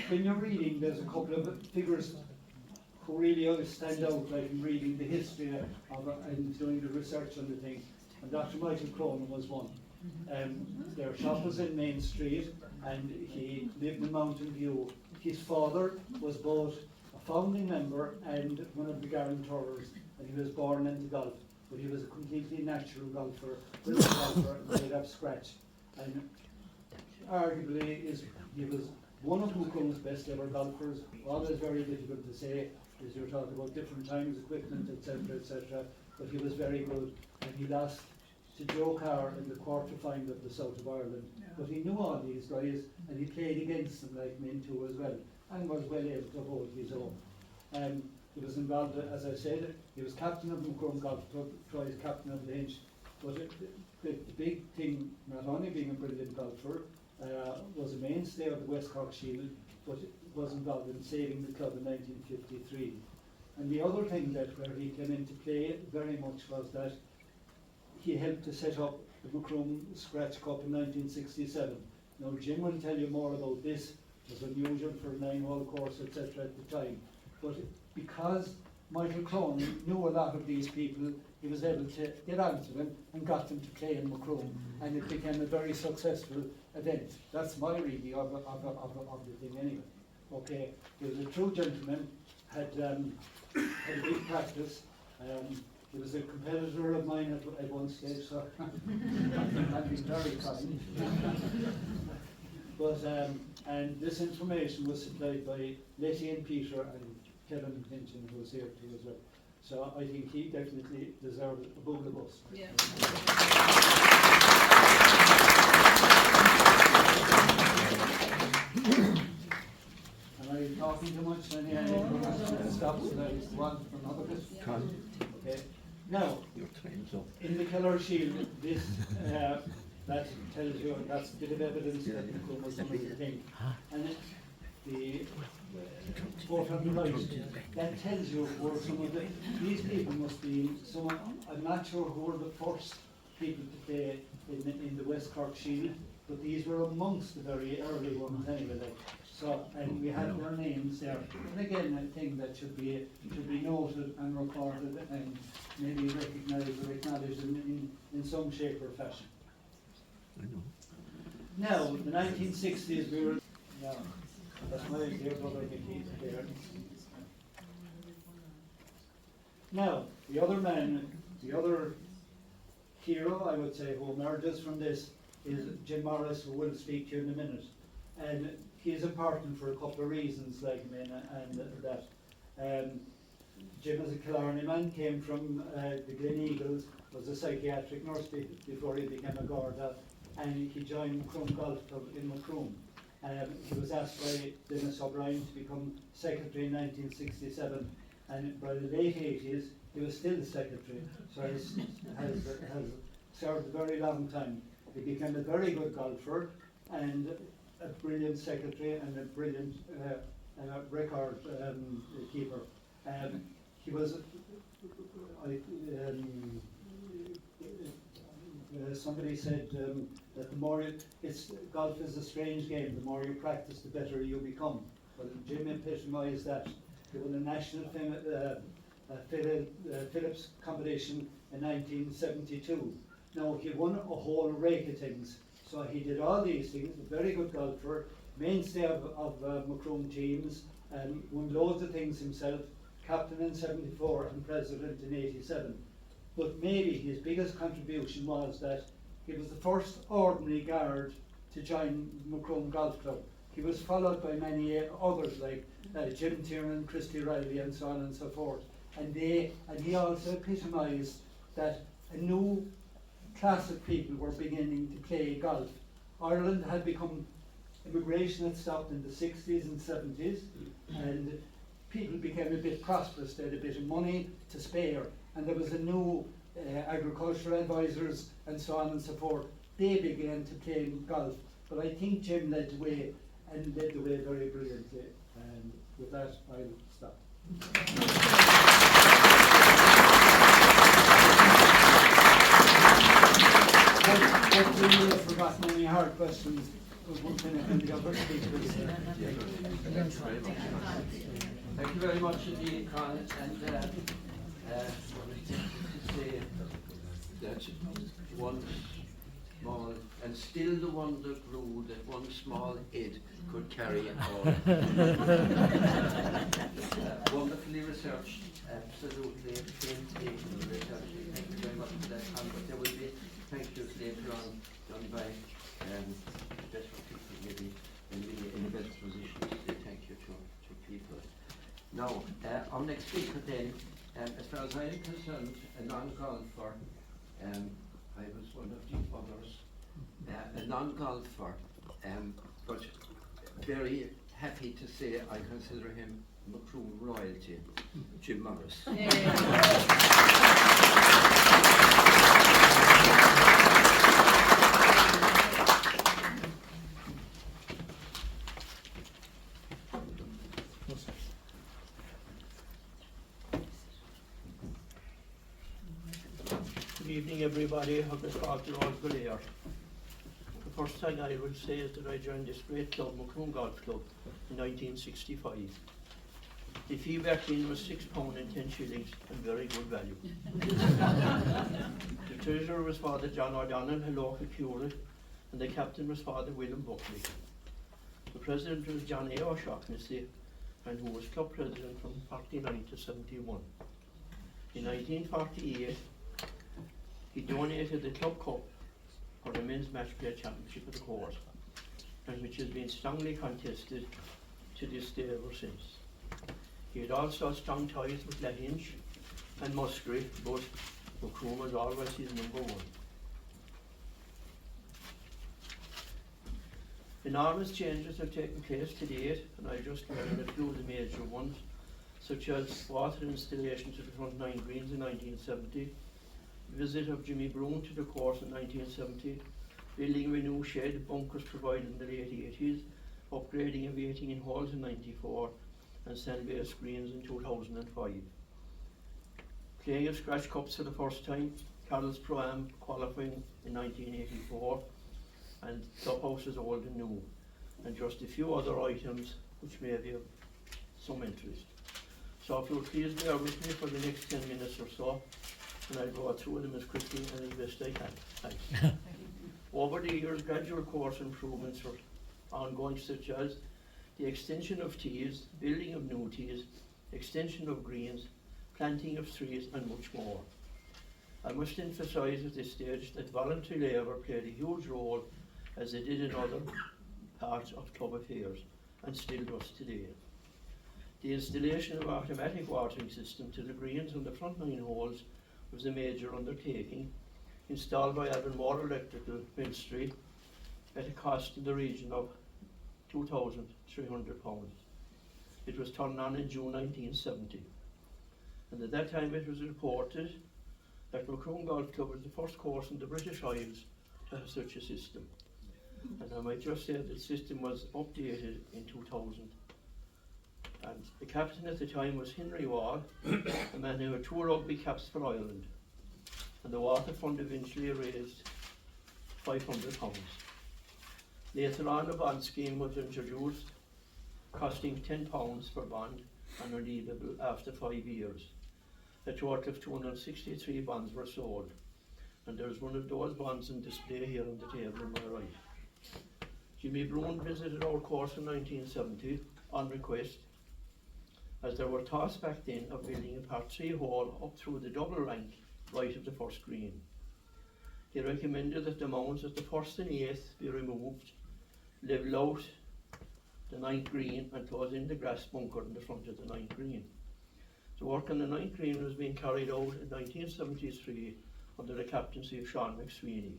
when you're reading, there's a couple of figures who really stand out, like in reading the history of it and doing the research on the thing, and Dr. Michael Cronin was one. Their shop was in Main Street, and he lived in Mountain View. His father was both a founding member and one of the guarantors, and he was born into golf, but he was a completely natural golfer, brilliant golfer, made up scratch. And arguably he was one of Macroom's best ever golfers. Always very difficult to say, as you're talking about different times, equipment, etc. But he was very good, and he lost to Joe Carr in the quarter-final of the South of Ireland. But he knew all these guys, and he played against them like men too as well, and was well able to hold his own. He was involved, as I said, he was captain of Macroom Golf Club, twice captain of the Hinch. But the big thing, not only being a brilliant golfer, was a mainstay of the West Cork Shield, but was involved in saving the club in 1953. And the other thing that where he came into play very much was that he helped to set up the Macroom Scratch Cup in 1967. Now Jim will tell you more about this. It was unusual for a 9-hole course, etc. at the time. But because Michael Crone knew a lot of these people, he was able to get onto them and got them to play in Macroom, and it became a very successful event. That's my reading of the thing anyway. Okay, he was a true gentleman, had a big practice. He was a competitor of mine at one stage, so I've been very kind. But and this information was supplied by Letty and Peter and Kevin Hinton, who was here too as well. So I think he definitely deserved a bowl of us. Yeah. Am I talking too much? Stop so that it's one for another bit. Okay. Now, in the Keller Shield, this that tells you, that's a bit of evidence that Macroom was one of the thing. And the quote on the right, that tells you where some of these people must be someone, I'm not sure who were the first people to play in the West Cork Shield, but these were amongst the very early ones anyway. So, and we have their names there. And again, a thing that should be noted and recorded and maybe recognised or acknowledged in some shape or fashion. Now, the 1960s, we were, yeah, that's my dear brother Mickey there. Now, the other man, the other hero, I would say, who emerges from this is Jim Morris, who will speak to you in a minute. And he is important for a couple of reasons, like men and that. Jim, as a Killarney man, came from the Glen Eagles, was a psychiatric nurse before he became a Garda, and he joined Macroom Golf Club in Macroom. He was asked by Dennis O'Brien to become secretary in 1967, and by the late 80s he was still the secretary, so he has served a very long time. He became a very good golfer and a brilliant secretary and a brilliant record keeper. He was, somebody said that the more golf is a strange game. The more you practice, the better you become. Well, Jim epitomised that. He won a national Phillips competition in 1972. Now he won a whole rake of things. So he did all these things. A very good golfer, mainstay of Macroom teams, and won loads of things himself. Captain in '74 and president in '87. But maybe his biggest contribution was that he was the first ordinary guard to join Macroom Golf Club. He was followed by many others like Jim Tiernan, Christy Riley and so on and so forth. And he also epitomised that a new class of people were beginning to play golf. Ireland had become, immigration had stopped in the 60s and 70s, and people became a bit prosperous. They had a bit of money to spare, and there was a new agricultural advisors and so on and so forth. They began to play golf, but I think Jim led the way, and led the way very brilliantly. And with that, I'll stop. Hopefully you have forgotten any hard questions. And the other speakers. Thank you very much indeed, Colin. And to say that one small, and still the wonder grew that one small head could carry it all. Wonderfully researched, absolutely painstaking research. Thank you very much for that, Colin. But there will be thank yous later on done by special people. Now, our next speaker then, as far as I'm concerned, a non-golfer, I was one of the others, a non-golfer, but very happy to say I consider him Macroom royalty, Jim Morris. Good evening, everybody. Hope the thoughts are all good here. The first thing I will say is that I joined this great club, Macroom Golf Club, in 1965. The fee back then was £6 and 10 shillings, and very good value. The treasurer was Father John O'Donnell, a local curate, and the captain was Father William Buckley. The president was John A. O'Shaughnessy, and who was club president from 49 to 71. In 1948, he donated the club cup for the men's match play championship of the course, and which has been strongly contested to this day ever since. He had also strong ties with Lahinch and Musgrave, but Macroom was always his number one. Enormous changes have taken place to date, and I just mentioned a few of the major ones, such as water installation to the front 9 greens in 1970, visit of Jimmy Broom to the course in 1970, building of a new shed, bunkers provided in the late 80s, upgrading of 18 holes in 94, and sand-based greens in 2005. Playing of scratch cups for the first time, Carroll's Pro-Am qualifying in 1984, and clubhouses old and new, and just a few other items which may be of some interest. So if you'll please bear with me for the next 10 minutes or so, and I'll go through them as quickly and as best I can. Thanks. Over the years, gradual course improvements are ongoing, such as the extension of tees, building of new tees, extension of greens, planting of trees, and much more. I must emphasise at this stage that voluntary labour played a huge role, as they did in other parts of club affairs, and still does today. The installation of automatic watering system to the greens on the front 9 holes was a major undertaking, installed by Avonmore Electrical Ministry at a cost in the region of £2,300. It was turned on in June 1970, and at that time it was reported that Macroom Golf Club was the first course in the British Isles to have such a system. And I might just say that the system was updated in 2000. And the captain at the time was Henry Wall, a man who had 2 rugby caps for Ireland. And the water fund eventually raised £500. Later on, a bond scheme was introduced, costing £10 per bond and redeemable after 5 years. A total of 263 bonds were sold, and there's one of those bonds in display here on the table on my right. Jimmy Broom visited our course in 1970 on request, as there were thoughts back then of building a par 3 hole up through the double rank right of the first green. He recommended that the mounds at the first and 8th be removed, level out the 9th green, and close in the grass bunker in the front of the 9th green. The work on the 9th green was being carried out in 1973 under the captaincy of Sean McSweeney.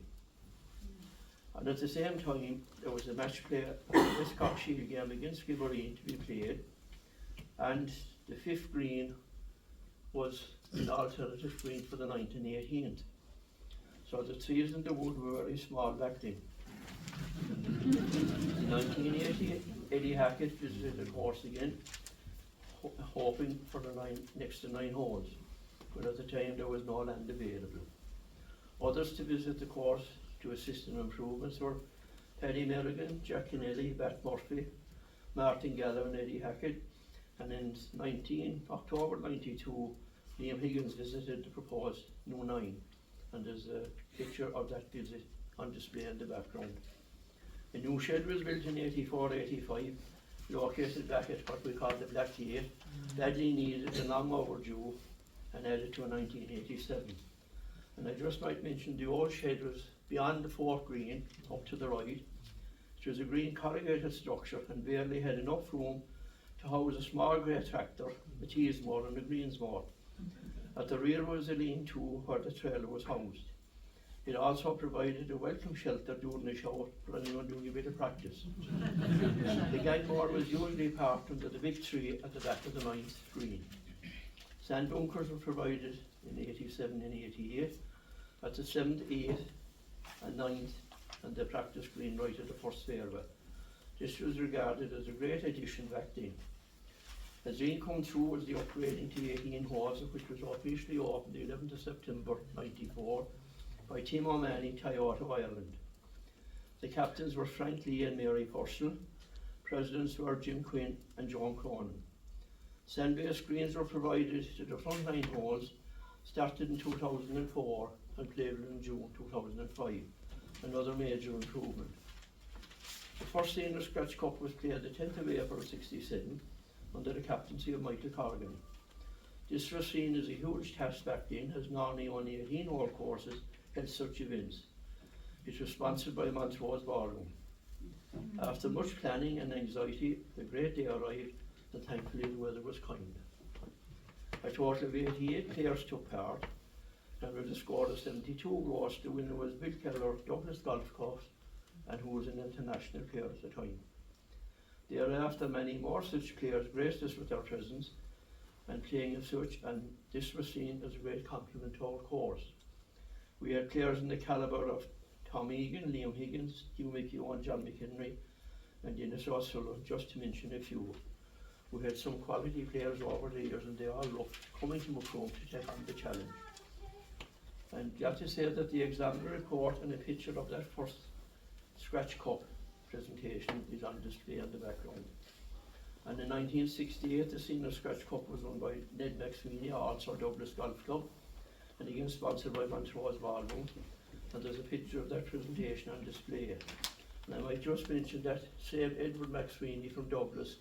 And at the same time, there was a match play, a Westcock Shield game against Skibbereen to be played, and the 5th green was an alternative green for the 9th and 18th. So the trees in the wood were very small back then. In 1988, Eddie Hackett visited the course again, hoping for the next to 9 holes, but at the time there was no land available. Others to visit the course to assist in improvements were Paddy Merrigan, Jack Kennelly, Bat Murphy, Martin Gallo and Eddie Hackett, and in October 92, Liam Higgins visited the proposed new 9, and there's a picture of that visit on display in the background. A new shed was built in 84-85, located back at what we call the Black Gate, badly needed and long overdue, and added to in 1987. And I just might mention the old shed was beyond the 4th green, up to the right. It was a green corrugated structure and barely had enough room to house a small grey tractor, a Teesmore and a Greensmore. At the rear was a lean-to where the trailer was housed. It also provided a welcome shelter during the show for anyone doing a bit of practice. The gangmore was usually parked under the big tree at the back of the 9th green. Sand bunkers were provided in 87 and 88 at the 7th, 8th and 9th and the practice green right at the first fairway. This was regarded as a great addition back then. As rain come through was the upgrading to 18 holes, which was officially opened the 11th of September 94 by Tim O'Mahony, Toyota Ireland. The captains were Frank Lee and Mary Purcell. Presidents were Jim Quinn and John Cronin. Sand-based greens were provided to the front 9 holes, started in 2004 and played in June 2005, another major improvement. The first Senior Scratch Cup was played the 10th of April 67 under the captaincy of Michael Corrigan. This was seen as a huge task back then, as normally only 18-hole courses held such events. It was sponsored by Montrose Ballroom. After much planning and anxiety, the great day arrived, and thankfully the weather was kind. A total of 88 players took part, and with a score of 72 goals, the winner was Bill Keller, Douglas Golf Course, and who was an international player at the time. Thereafter, many more such players graced us with their presence and playing as such, and this was seen as a great compliment to our course. We had players in the calibre of Tom Egan, Liam Higgins, Hugh McEwan, John McHenry, and Dennis O'Sullivan, just to mention a few. We had some quality players over the years, and they all loved coming to Macroom to take on the challenge. I'm glad to say that the examiner report and a picture of that first Scratch Cup presentation is on display in the background. And in 1968, the Senior Scratch Cup was won by Ned McSweeney, also Douglas Golf Club, and again sponsored by Montrose Ballroom. And there's a picture of that presentation on display. And I might just mention that same Edward McSweeney from Douglas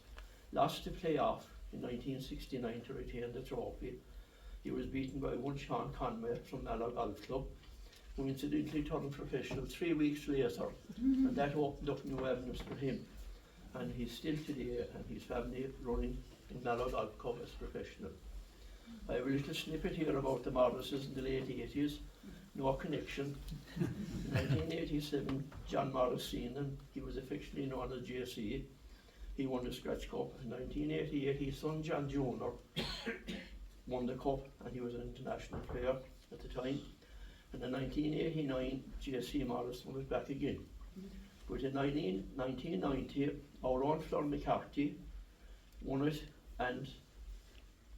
lost the playoff in 1969 to retain the trophy. He was beaten by one Sean Conway from Mallow Golf Club, who incidentally turned professional 3 weeks later, and that opened up new avenues for him. And he's still today, and his family running in Mallow Golf Club as professional. I have a little snippet here about the Morrises in the late 80s, no connection. In 1987, John Morris seen them. He was affectionately known as JC. He won the Scratch Cup. In 1988, his son John Jr. won the cup, and he was an international player at the time. And in 1989, JC Morris was back again. But in 1990, our own Flor McCarthy won it, and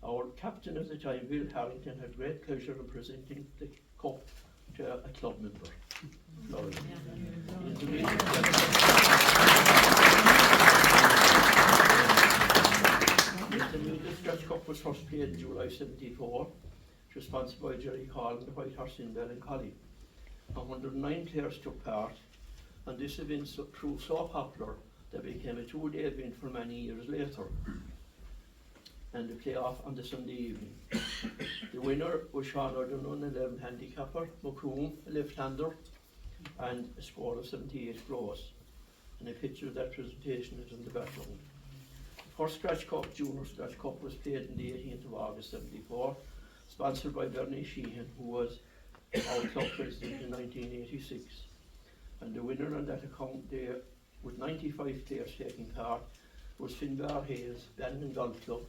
our captain at the time, Bill Harrington, had great pleasure in presenting the cup to a club member. Florida. The Scratch Cup was first played in July 74. It was sponsored by Jerry Call and the White Horse in Ballincolly. 109 players took part, and this event proved so popular that it became a 2-day event for many years later, and the playoff on the Sunday evening. The winner was Sean O'Donovan, an 11 handicapper, Macroom, a left-hander, and a score of 78 gross. And a picture of that presentation is in the background. The first Scratch Cup, Junior Scratch Cup, was played on the 18th of August 74, sponsored by Bernie Sheehan, who was our club president in 1986. And the winner on that account there, with 95 players taking part, was Finbar Hayes, Bandon Golf Club,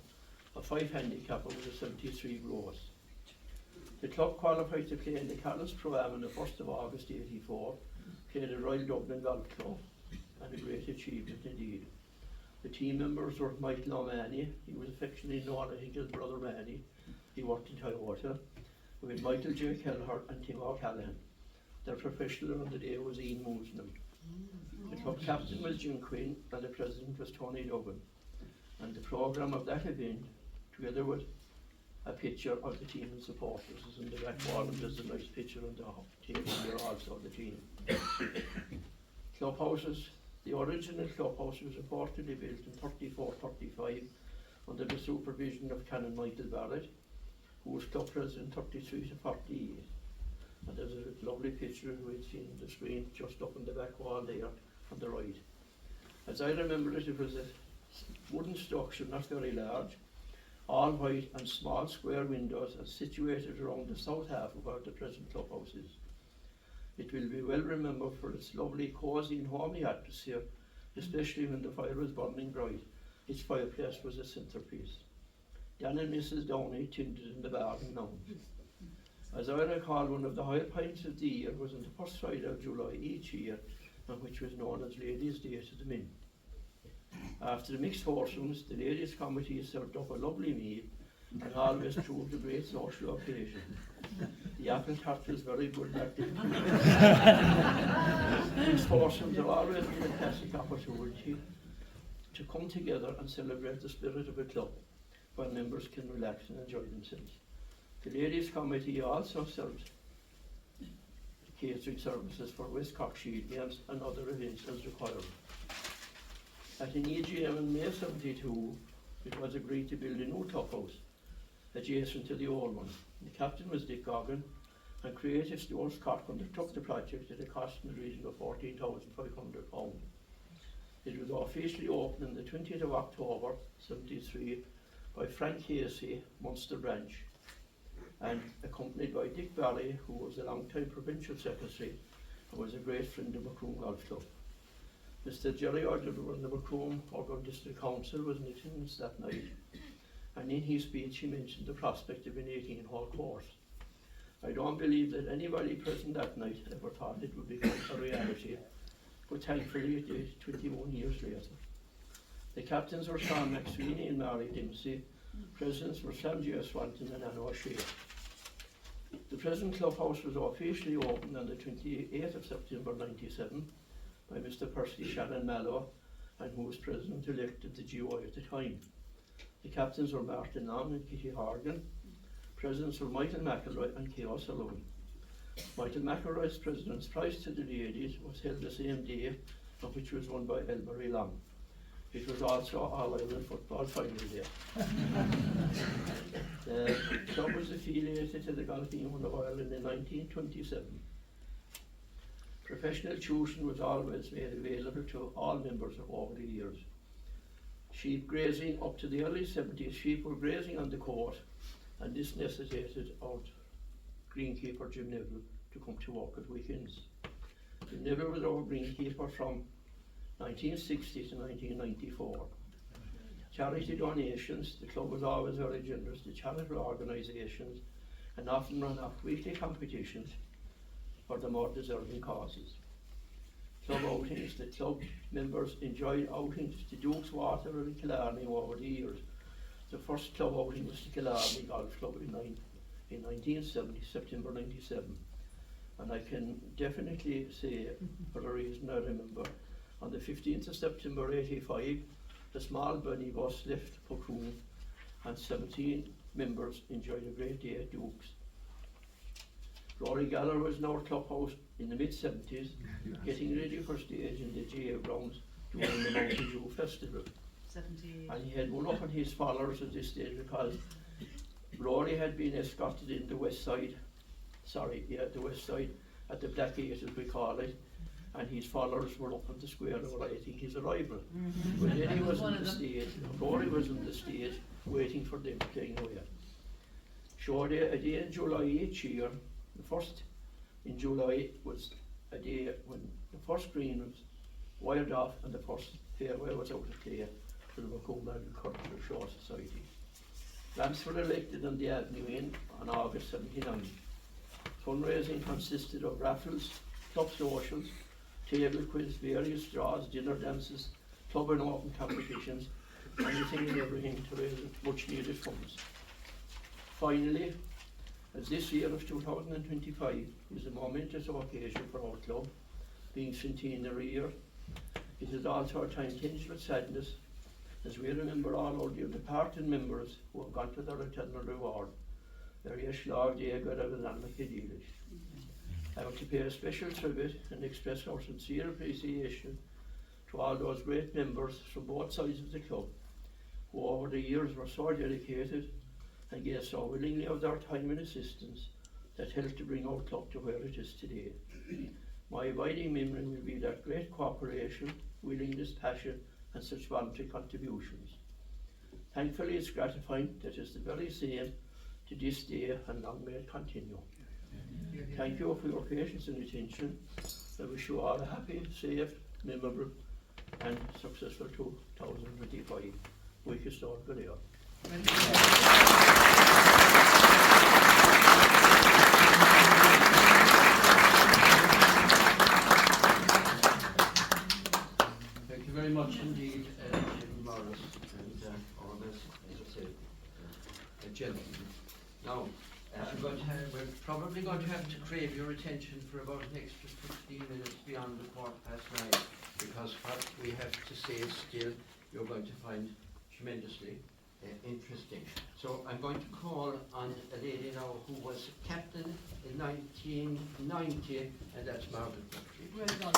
a 5 handicapper with a 73 gross. The club qualified to play in the Carlos Pro-Am on the 1st of August 84, played at Royal Dublin Golf Club, and a great achievement indeed. The team members were Michael O'Mahony, he was affectionately known, I think, as Brother Manny. He worked in Toyota. We had Michael J. Kelleher and Tim O'Callaghan. Their professional on the day was Ian Moosnam. The club captain was Jim Quinn, and the president was Tony Duggan. And the programme of that event, together with a picture of the team and supporters, is in the back wall, and there's a nice picture on the table here also of the team. Clubhouses. The original clubhouse was reportedly built in 34-35 under the supervision of Canon Michael Barrett, who was club president 33 to 48. And there's a lovely picture we've seen on the screen just up on the back wall there on the right. As I remember it, it was a wooden structure not very large, all white and small square windows, and situated around the south half of where the present clubhouse is. It will be well remembered for its lovely, cosy and homely atmosphere, especially when the fire was burning bright. Its fireplace was a centrepiece. Dan and Mrs. Downey tended in the barn now. As I recall, one of the high points of the year was on the first Friday of July each year, and which was known as Ladies' Day to the Mint. After the mixed foursomes, the ladies' committee served up a lovely meal and always proved a great social occasion. The apple tart was very good that day. Mixed foursomes are always a fantastic opportunity to come together and celebrate the spirit of a club, where members can relax and enjoy themselves. The ladies' committee also served catering services for West Cork Shield games and other events as required. At an EGM in May 72, it was agreed to build a new clubhouse adjacent to the old one. The captain was Dick Goggin, and Creative Stores Cork undertook the project at a cost in the region of £14,500. It was officially opened on the 20th of October 73 by Frank Casey, Munster Branch, and accompanied by Dick Barry, who was a long-time provincial secretary and was a great friend of Macroom Golf Club. Mr. Jerry Orderman, the Macroom Urban District Council, was in attendance that night, and in his speech he mentioned the prospect of an 18-hole course. I don't believe that anybody present that night ever thought it would become a reality, but thankfully it did 21 years later. The captains were Sean McSweeney and Mary Dempsey. Presidents were Sam J. Swanton and Anna O'Shea. The present clubhouse was officially opened on the 28th of September 97 by Mr. Percy Shannon Mallow, and who was president-elect of the GOI at the time. The captains were Martin Long and Kitty Horgan. Presidents were Michael McElroy and Kay O'Sullivan. Michael McElroy's President's Prize to the ladies was held the same day, which was won by Elmarie Long. It was also All-Ireland football final day. The club was affiliated to the Golfing Union of Ireland in 1927. Professional tuition was always made available to all members over the years. Sheep grazing up to the early 70s, sheep were grazing on the court, and this necessitated our greenkeeper Jim Neville to come to work at weekends. Jim Neville was our greenkeeper from 1960 to 1994. Charity donations, the club was always very generous to charitable organisations and often ran off weekly competitions for the more deserving causes. Club outings, the club members enjoyed outings to Duke's Water and Killarney over the years. The first club outing was to Killarney Golf Club in 1970, September 97. And I can definitely say, for a reason I remember, on the 15th of September 85, the small bunny bus left Puckroom and 17 members enjoyed a great day at Duke's. Rory Gallagher was in our clubhouse in the mid-70s, getting ready for stage in the GA grounds during the Mountain Dew Festival. 78. And he had one up on his followers at this stage because Rory had been escorted in the west side, the west side at the Black Gate as we call it, and his followers were up on the square awaiting his arrival. But then he was on the stage, Rory was on the stage waiting for them playing away. Sure, a day in July each year, the first in July was a day when the first green was wired off and the first fairway was out of play for the Macomb Agricultural Shore Society. Lamps were elected on the Avenue Inn on August 79. Fundraising consisted of raffles, club socials, table quiz, various draws, dinner dances, club and open competitions, anything and everything to raise much needed funds. Finally, as this year of 2025 is a momentous occasion for our club, being centenary year, it is also a time tinged with sadness as we remember all our dear departed members who have gone to their eternal reward. Very slag day God of an I want to pay a special tribute and express our sincere appreciation to all those great members from both sides of the club who over the years were so dedicated and gave so willingly of their time and assistance that helped to bring our club to where it is today. My abiding memory will be that great cooperation, willingness, passion and such voluntary contributions. Thankfully, it's gratifying that it's the very same to this day, and long may it continue. Thank you for your patience and attention. I wish you all a happy, safe, memorable and successful 2025. Week is all good here. Thank you very much indeed, Jim Morris, and all this, as I said, a gentleman. Now, we're probably going to have to crave your attention for about an extra 15 minutes beyond the 9:15, because what we have to say is still you're going to find tremendously interesting. So I'm going to call on a lady now who was captain in 1990, and that's Margaret Guthrie. Well done.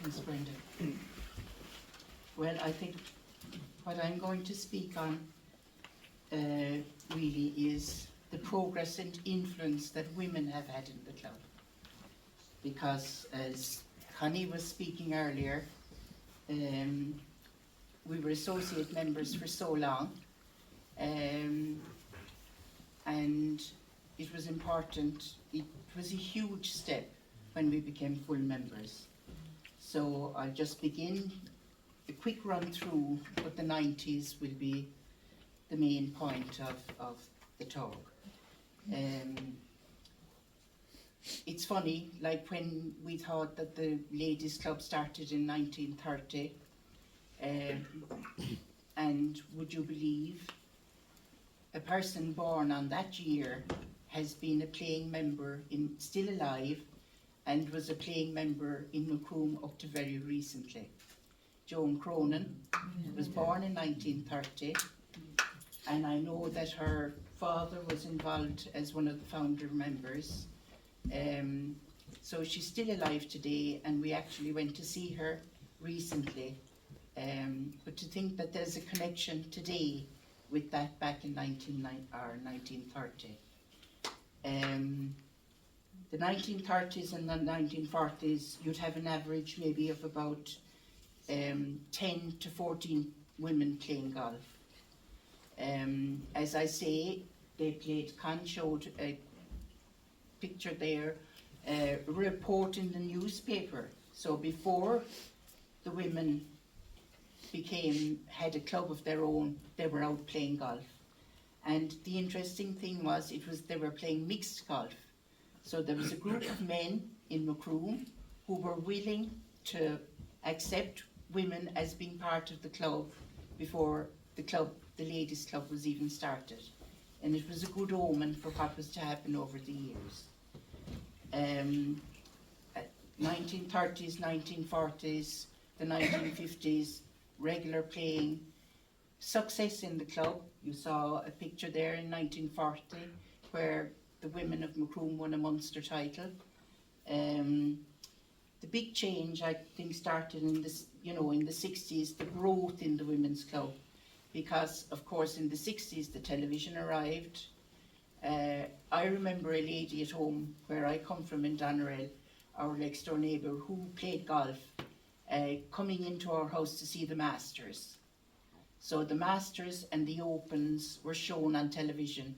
Thanks, Brenda. Well, I think what I'm going to speak on really is the progress and influence that women have had in the club. Because as Connie was speaking earlier, we were associate members for so long, and it was important. It was a huge step when we became full members. So I'll just begin a quick run through what the 90s will be the main point of the talk. It's funny, like when we thought that the ladies club started in 1930, and would you believe a person born on that year has been a playing member, still alive, and was a playing member in Macroom up to very recently. Joan Cronin was born in 1930, and I know that her father was involved as one of the founder members. So she's still alive today, and we actually went to see her recently. But to think that there's a connection today with that back in 1930. The 1930s and the 1940s, you'd have an average maybe of about 10 to 14 women playing golf. As I say, they played, Con showed a picture there, a report in the newspaper. So before the women had a club of their own, they were out playing golf. And the interesting thing was, they were playing mixed golf. So there was a group of men in Macroom who were willing to accept women as being part of the club before the ladies' club was even started. And it was a good omen for what was to happen over the years. 1930s, 1940s, the 1950s, regular playing, success in the club. You saw a picture there in 1940 where the women of Macroom won a Munster title. The big change, I think, started in the 60s, the growth in the women's club, because of course in the 60s the television arrived. I remember a lady at home where I come from in Doneraile, our next door neighbour, who played golf, coming into our house to see the Masters. So the Masters and the Opens were shown on television,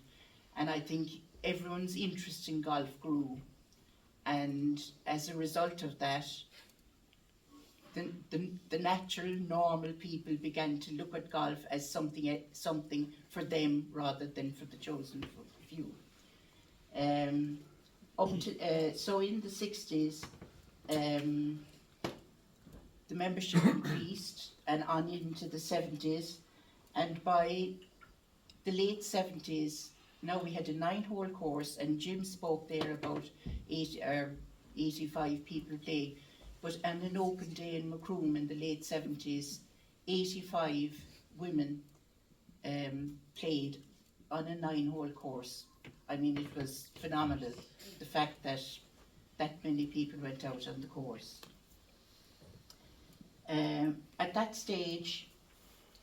and I think everyone's interest in golf grew. And as a result of that, the natural, normal people began to look at golf as something for them rather than for the chosen few. So in the 60s, the membership increased and on into the 70s, and by the late 70s, now we had a 9-hole course, and Jim spoke there about 85 people playing. But on an open day in Macroom in the late 70s, 85 women played on a 9-hole course. I mean, it was phenomenal, the fact that that many people went out on the course. At that stage,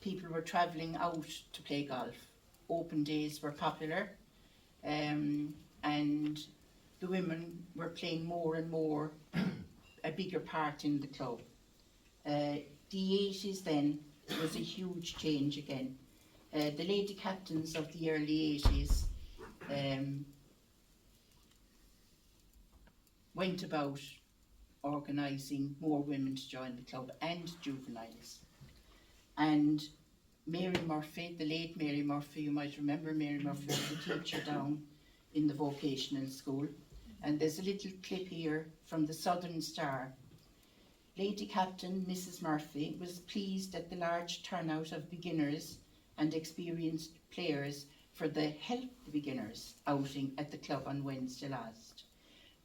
people were travelling out to play golf. Open days were popular. and the women were playing more and more a bigger part in the club. The 80s then was a huge change again. The lady captains of the early 80s went about organising more women to join the club and juveniles. And Mary Murphy, the late Mary Murphy, you might remember Mary Murphy was the teacher down in the vocational school. And there's a little clip here from the Southern Star. Lady Captain Mrs Murphy was pleased at the large turnout of beginners and experienced players for the Help the Beginners outing at the club on Wednesday last.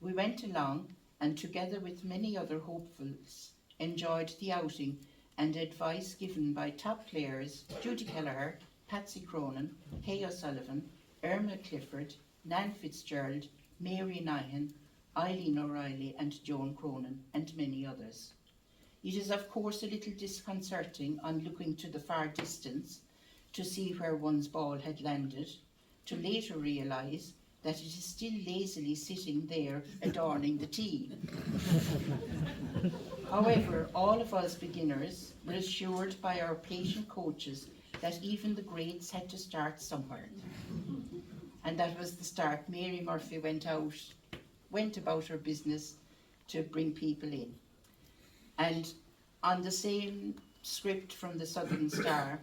We went along and together with many other hopefuls enjoyed the outing and advice given by top players Judy Kelleher, Patsy Cronin, Kay O'Sullivan, Irma Clifford, Nan Fitzgerald, Mary Nyhan, Eileen O'Reilly and Joan Cronin and many others. It is of course a little disconcerting on looking to the far distance to see where one's ball had landed, to later realise that it is still lazily sitting there adorning the tee. However, all of us beginners were assured by our patient coaches that even the greats had to start somewhere. And that was the start. Mary Murphy went about her business to bring people in. And on the same script from the Southern Star,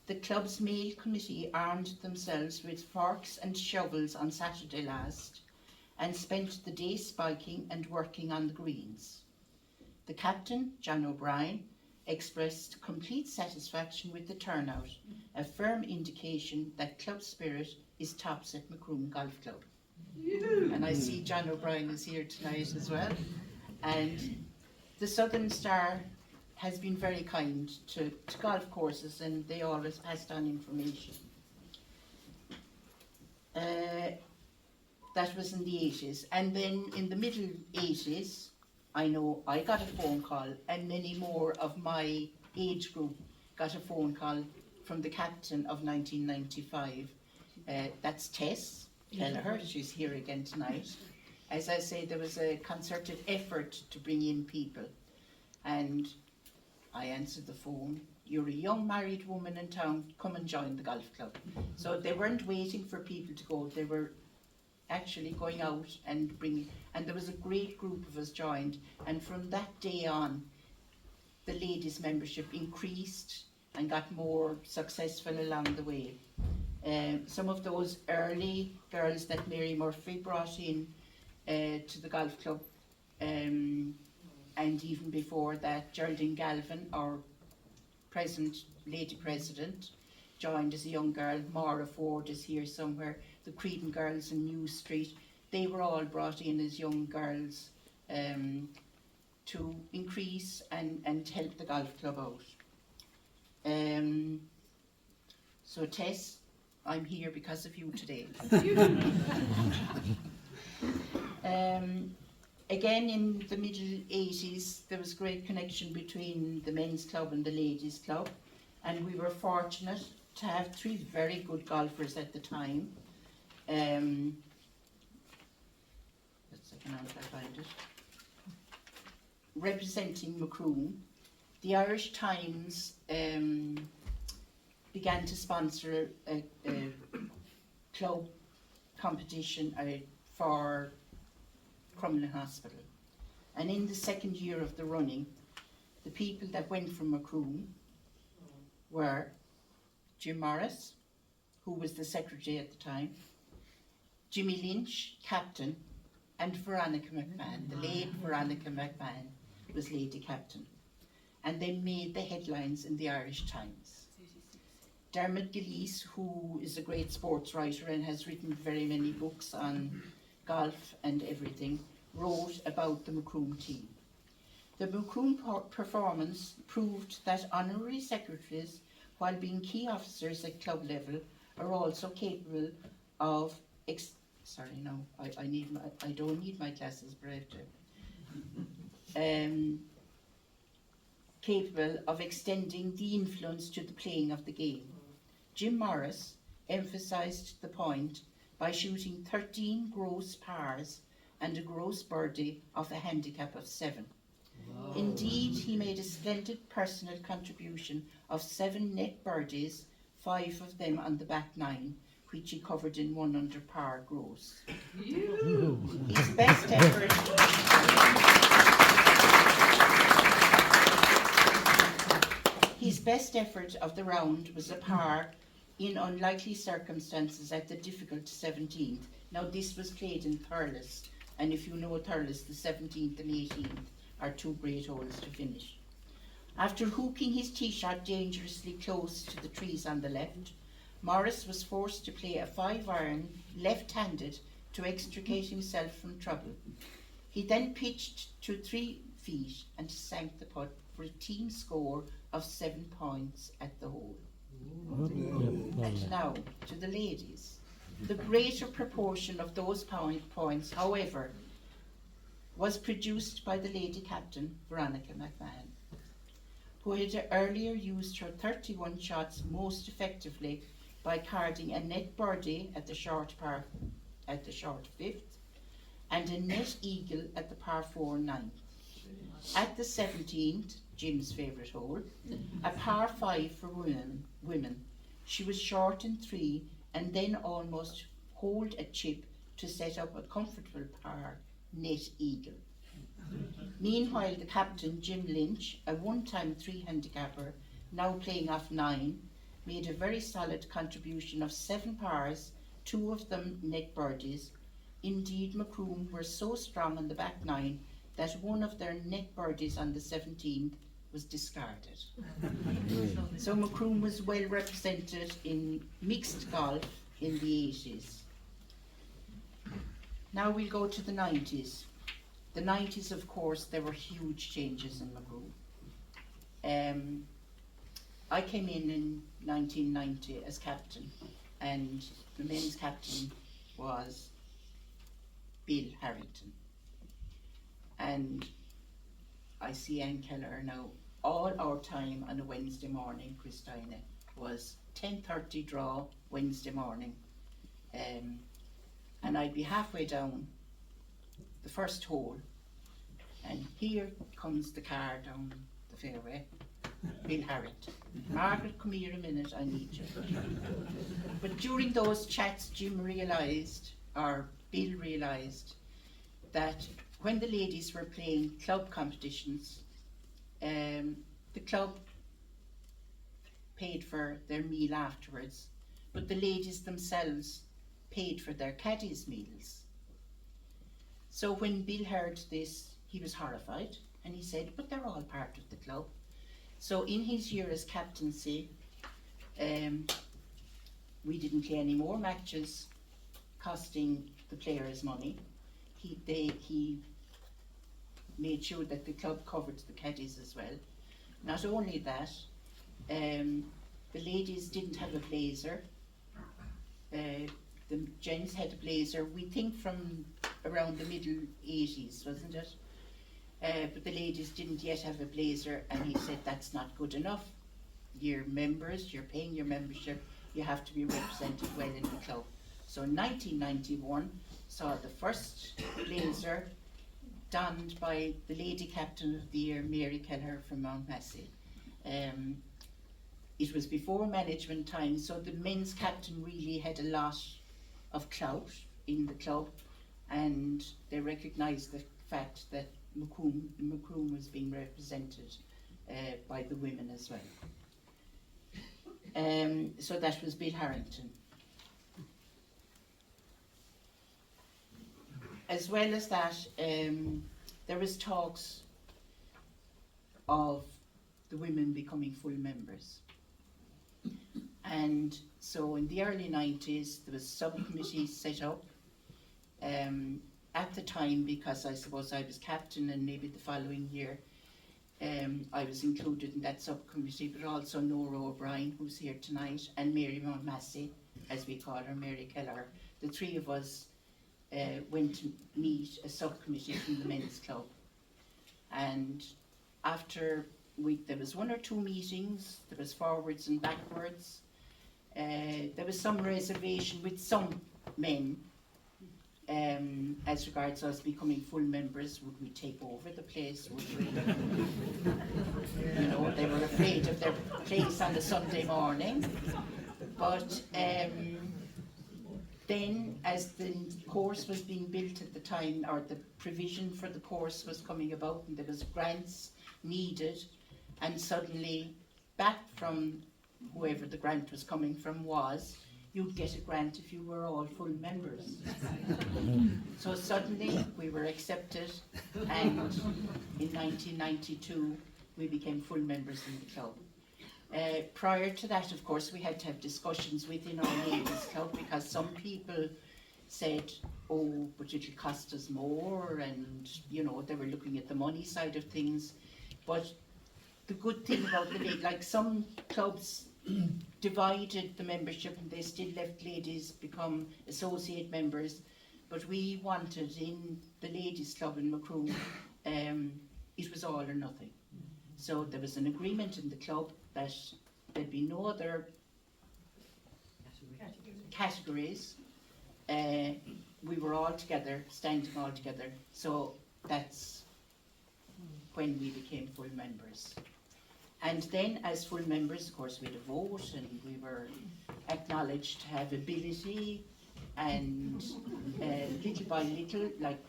the club's male committee armed themselves with forks and shovels on Saturday last and spent the day spiking and working on the greens. The captain, John O'Brien, expressed complete satisfaction with the turnout, a firm indication that club spirit is tops at Macroom Golf Club. And I see John O'Brien is here tonight as well. And the Southern Star has been very kind to golf courses, and they always passed on information. That was in the 80s. And then in the middle 80s, I know I got a phone call, and many more of my age group got a phone call from the captain of 1995. That's Tess Kelleher. She's here again tonight. As I say, there was a concerted effort to bring in people. And I answered the phone. You're a young married woman in town, come and join the golf club. So they weren't waiting for people to go, they were actually going out and bringing, and there was a great group of us joined, and from that day on, the ladies' membership increased and got more successful along the way. Some of those early girls that Mary Murphy brought in to the golf club, and even before that, Geraldine Galvin, our present lady president, joined as a young girl. Maura Ford is here somewhere. The Creedon girls in New Street, they were all brought in as young girls to increase and help the golf club out. So Tess, I'm here because of you today. Again, in the middle 80s, there was great connection between the men's club and the ladies' club, and we were fortunate to have three very good golfers at the time. Let's second out, I find it. Representing Macroom, the Irish Times began to sponsor a club competition for Crumlin Hospital. And in the second year of the running, the people that went from Macroom were Jim Morris, who was the secretary at the time, Jimmy Lynch, captain, and Veronica McMahon. The late Veronica McMahon was lady captain. And they made the headlines in the Irish Times. Dermot Gilleese, who is a great sports writer and has written very many books on golf and everything, wrote about the Macroom team. The Macroom performance proved that honorary secretaries, while being key officers at club level, are also capable of I don't need my glasses, but I have to. Capable of extending the influence to the playing of the game. Jim Morris emphasised the point by shooting 13 gross pars and a gross birdie of a handicap of 7. Indeed, he made a splendid personal contribution of 7 net birdies, 5 of them on the back 9, which he covered in 1 under par gross. His best effort. His best effort of the round was a par in unlikely circumstances at the difficult 17th. Now this was played in Thurles, and if you know Thurles, the 17th and 18th are 2 great holes to finish. After hooking his tee shot dangerously close to the trees on the left, Morris was forced to play a 5-iron left-handed to extricate himself from trouble. He then pitched to 3 feet and sank the putt for a team score of 7 points at the hole. And now to the ladies. The greater proportion of those points, however, was produced by the lady captain, Veronica McMahon, who had earlier used her 31 shots most effectively by carding a net birdie at the short 5th and a net eagle at the par 4 9th. At the 17th, Jim's favourite hole, a par 5 for women, she was short in 3 and then almost holed a chip to set up a comfortable par net eagle. Meanwhile, the captain, Jim Lynch, a one-time 3 handicapper, now playing off 9, made a very solid contribution of 7 pars, 2 of them net birdies. Indeed, Macroom were so strong on the back 9 that one of their net birdies on the 17th was discarded. So Macroom was well represented in mixed golf in the 80s. Now we'll go to the 90s. The 90s, of course, there were huge changes in Macroom. I came in 1990 as captain, and the men's captain was Bill Harrington. And I see Ann Keller now. All our time on a Wednesday morning, Christina, was 10:30 draw Wednesday morning. And I'd be halfway down the first hole, and here comes the car down the fairway, Bill Harrington. Margaret, come here a minute, I need you. But during those chats, Jim realised, or Bill realised, that when the ladies were playing club competitions, the club paid for their meal afterwards, but the ladies themselves paid for their caddies' meals. So when Bill heard this, he was horrified, and he said, but they're all part of the club. So in his year as captaincy, we didn't play any more matches costing the players money. He made sure that the club covered the caddies as well. Not only that, the ladies didn't have a blazer. The gents had a blazer, we think from around the middle 80s, wasn't it? But the ladies didn't yet have a blazer, and he said that's not good enough. You're members, you're paying your membership, you have to be represented well in the club. So 1991 saw the first blazer donned by the lady captain of the year, Mary Kelleher from Mount Massey. It was before management time, so the men's captain really had a lot of clout in the club, and they recognised the fact that Macroom was being represented by the women as well. So that was Bill Harrington. As well as that, there was talks of the women becoming full members. And so in the early 90s, there was subcommittees set up. At the time, because I suppose I was captain, and maybe the following year I was included in that subcommittee, but also Nora O'Brien, who's here tonight, and Mary Massey, as we call her, Mary Keller. The three of us went to meet a subcommittee from the men's club. And after there was 1 or 2 meetings, there was forwards and backwards. There was some reservation with some men, as regards us becoming full members. Would we take over the place? Would we, you know, they were afraid of their place on a Sunday morning. But then, as the course was being built at the time, or the provision for the course was coming about, and there was grants needed, and suddenly, back from whoever the grant was coming from was, you'd get a grant if you were all full members. So suddenly we were accepted, and in 1992 we became full members in the club. Prior to that, of course, we had to have discussions within our ladies club, because some people said, oh, but it'll cost us more, and you know, they were looking at the money side of things. But the good thing about the ladies, like some clubs divided the membership and they still left ladies become associate members, but we wanted in the ladies club in Macroom, it was all or nothing. So there was an agreement in the club that there'd be no other categories. We were all together, standing all together, so that's when we became full members. And then as full members, of course, we had a vote, and we were acknowledged to have ability, and little by little, like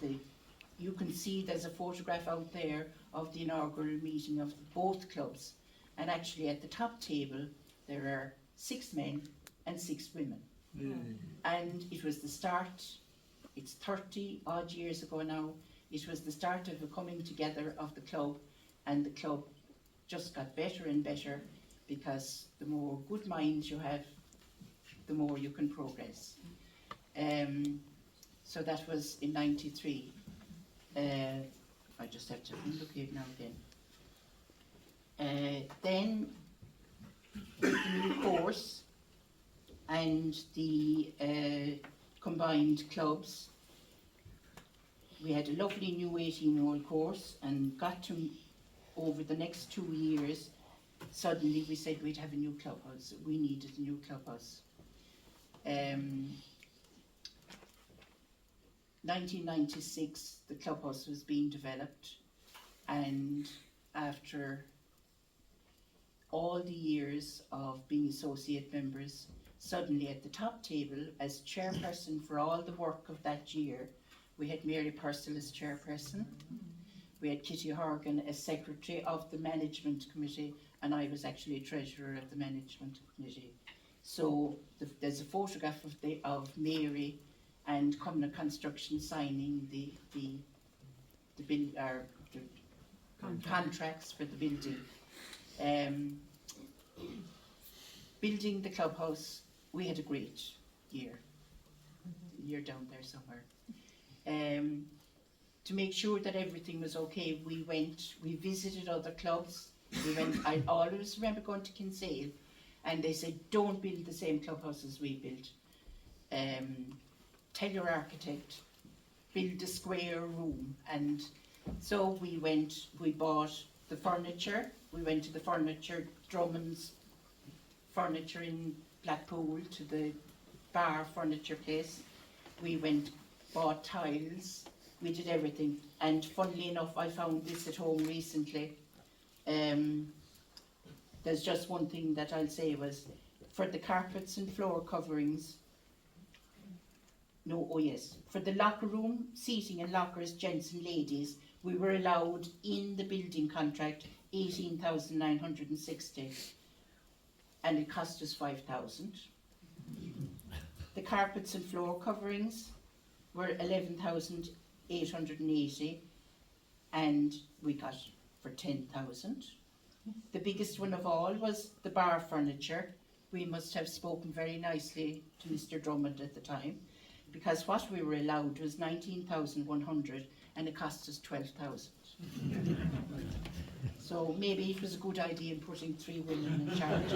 you can see there's a photograph out there of the inaugural meeting of both clubs, and actually at the top table there are 6 men and 6 women. And it was the start, it's 30 odd years ago now, it was the start of a coming together of the club, and the club just got better and better, because the more good minds you have, the more you can progress. So that was in 93. I just have to look at it now again. Then the new course and the combined clubs, we had a lovely new 18-year-old course, and got to, over the next 2 years, suddenly we said we'd have a new clubhouse. We needed a new clubhouse. 1996, the clubhouse was being developed, and after all the years of being associate members, suddenly at the top table, as chairperson for all the work of that year, we had Mary Purcell as chairperson. We had Kitty Horgan as secretary of the management committee, and I was actually treasurer of the management committee. So there's a photograph of Mary and Cumna Construction signing the contracts for the building. Building the clubhouse, we had a great year. You're down there somewhere. To make sure that everything was okay, we visited other clubs. I always remember going to Kinsale, and they said, don't build the same clubhouse as we built. Tell your architect, build a square room. And so we bought the furniture. We went to the furniture, Drummond's furniture in Blackpool, to the bar furniture place. We bought tiles. We did everything. And funnily enough, I found this at home recently. There's just one thing that I'll say was, for the carpets and floor coverings, for the locker room, seating and lockers, gents and ladies, we were allowed in the building contract 18,960, and it cost us 5,000. The carpets and floor coverings were 11,880, and we got for 10,000. The biggest one of all was the bar furniture. We must have spoken very nicely to Mr. Drummond at the time, because what we were allowed was 19,100, and it cost us 12,000. So maybe it was a good idea in putting 3 women in charge.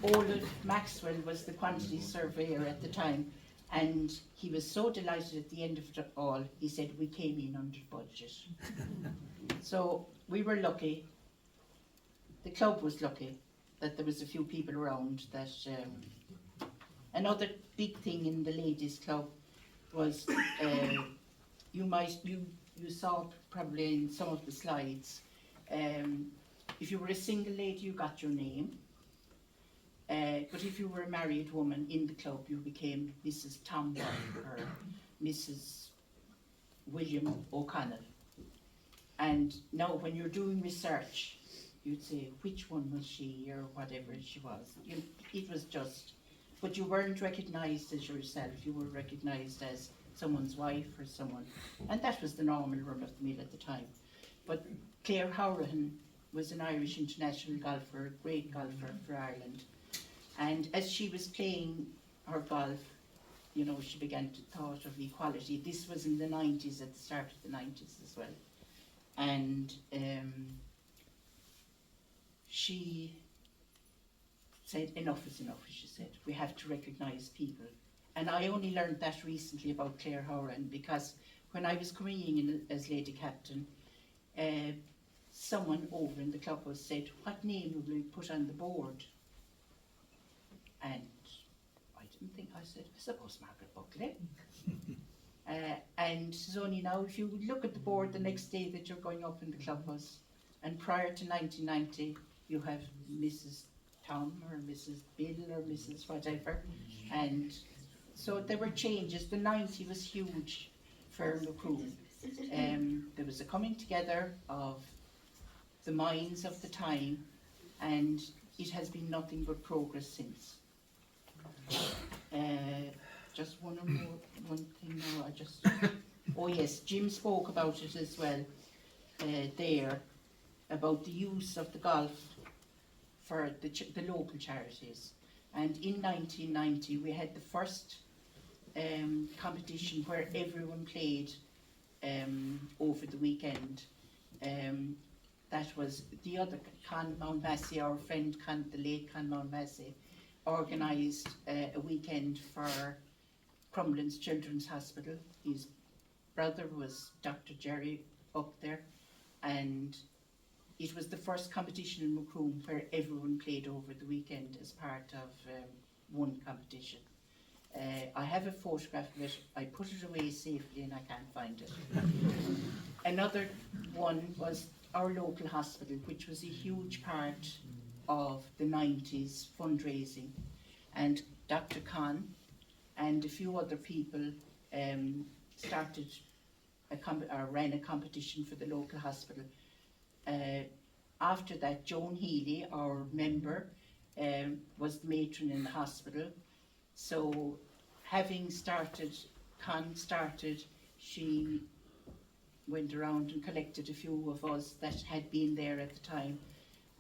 Olaf Maxwell was the quantity surveyor at the time, and he was so delighted at the end of it all, he said we came in under budget. So we were lucky, the club was lucky, that there was a few people around that. Another big thing in the ladies' club was you saw probably in some of the slides. If you were a single lady, you got your name. But if you were a married woman in the club, you became Mrs. Tom or Mrs. William O'Connell. And now when you're doing research, you'd say, which one was she or whatever she was. It was just, but you weren't recognised as yourself, you were recognised as someone's wife or someone. And that was the normal run of the mill at the time. But Claire Howrahan was an Irish international golfer, a great golfer for Ireland. And as she was playing her golf, you know, she began to thought of equality. This was in the 90s, at the start of the 90s as well. And she said, enough is enough, she said. We have to recognise people. And I only learned that recently about Claire Howrahan, because when I was coming in as lady captain, someone over in the clubhouse said, what name will we put on the board? And I didn't think, I said, I suppose Margaret Buckley. And it's only now, if you look at the board the next day that you're going up in the clubhouse, and prior to 1990, you have Mrs. Tom or Mrs. Bill or Mrs. whatever. And so there were changes. The 90 was huge for Macroom. There was a coming together of the minds of the time, and it has been nothing but progress since. Just one thing now, oh yes, Jim spoke about it as well there, about the use of the golf for the local charities. And in 1990 we had the first competition where everyone played over the weekend. That was the other Con Mount Massey, our friend the late Con Mount Massey, organised a weekend for Crumlin's Children's Hospital. His brother was Dr. Jerry up there, and it was the first competition in Macroom where everyone played over the weekend as part of one competition. I have a photograph of it. I put it away safely and I can't find it. Another one was our local hospital, which was a huge part of the 90s fundraising, and Dr. Khan and a few other people started ran a competition for the local hospital. After that, Joan Healy, our member, was the matron in the hospital. So having Con started, she went around and collected a few of us that had been there at the time.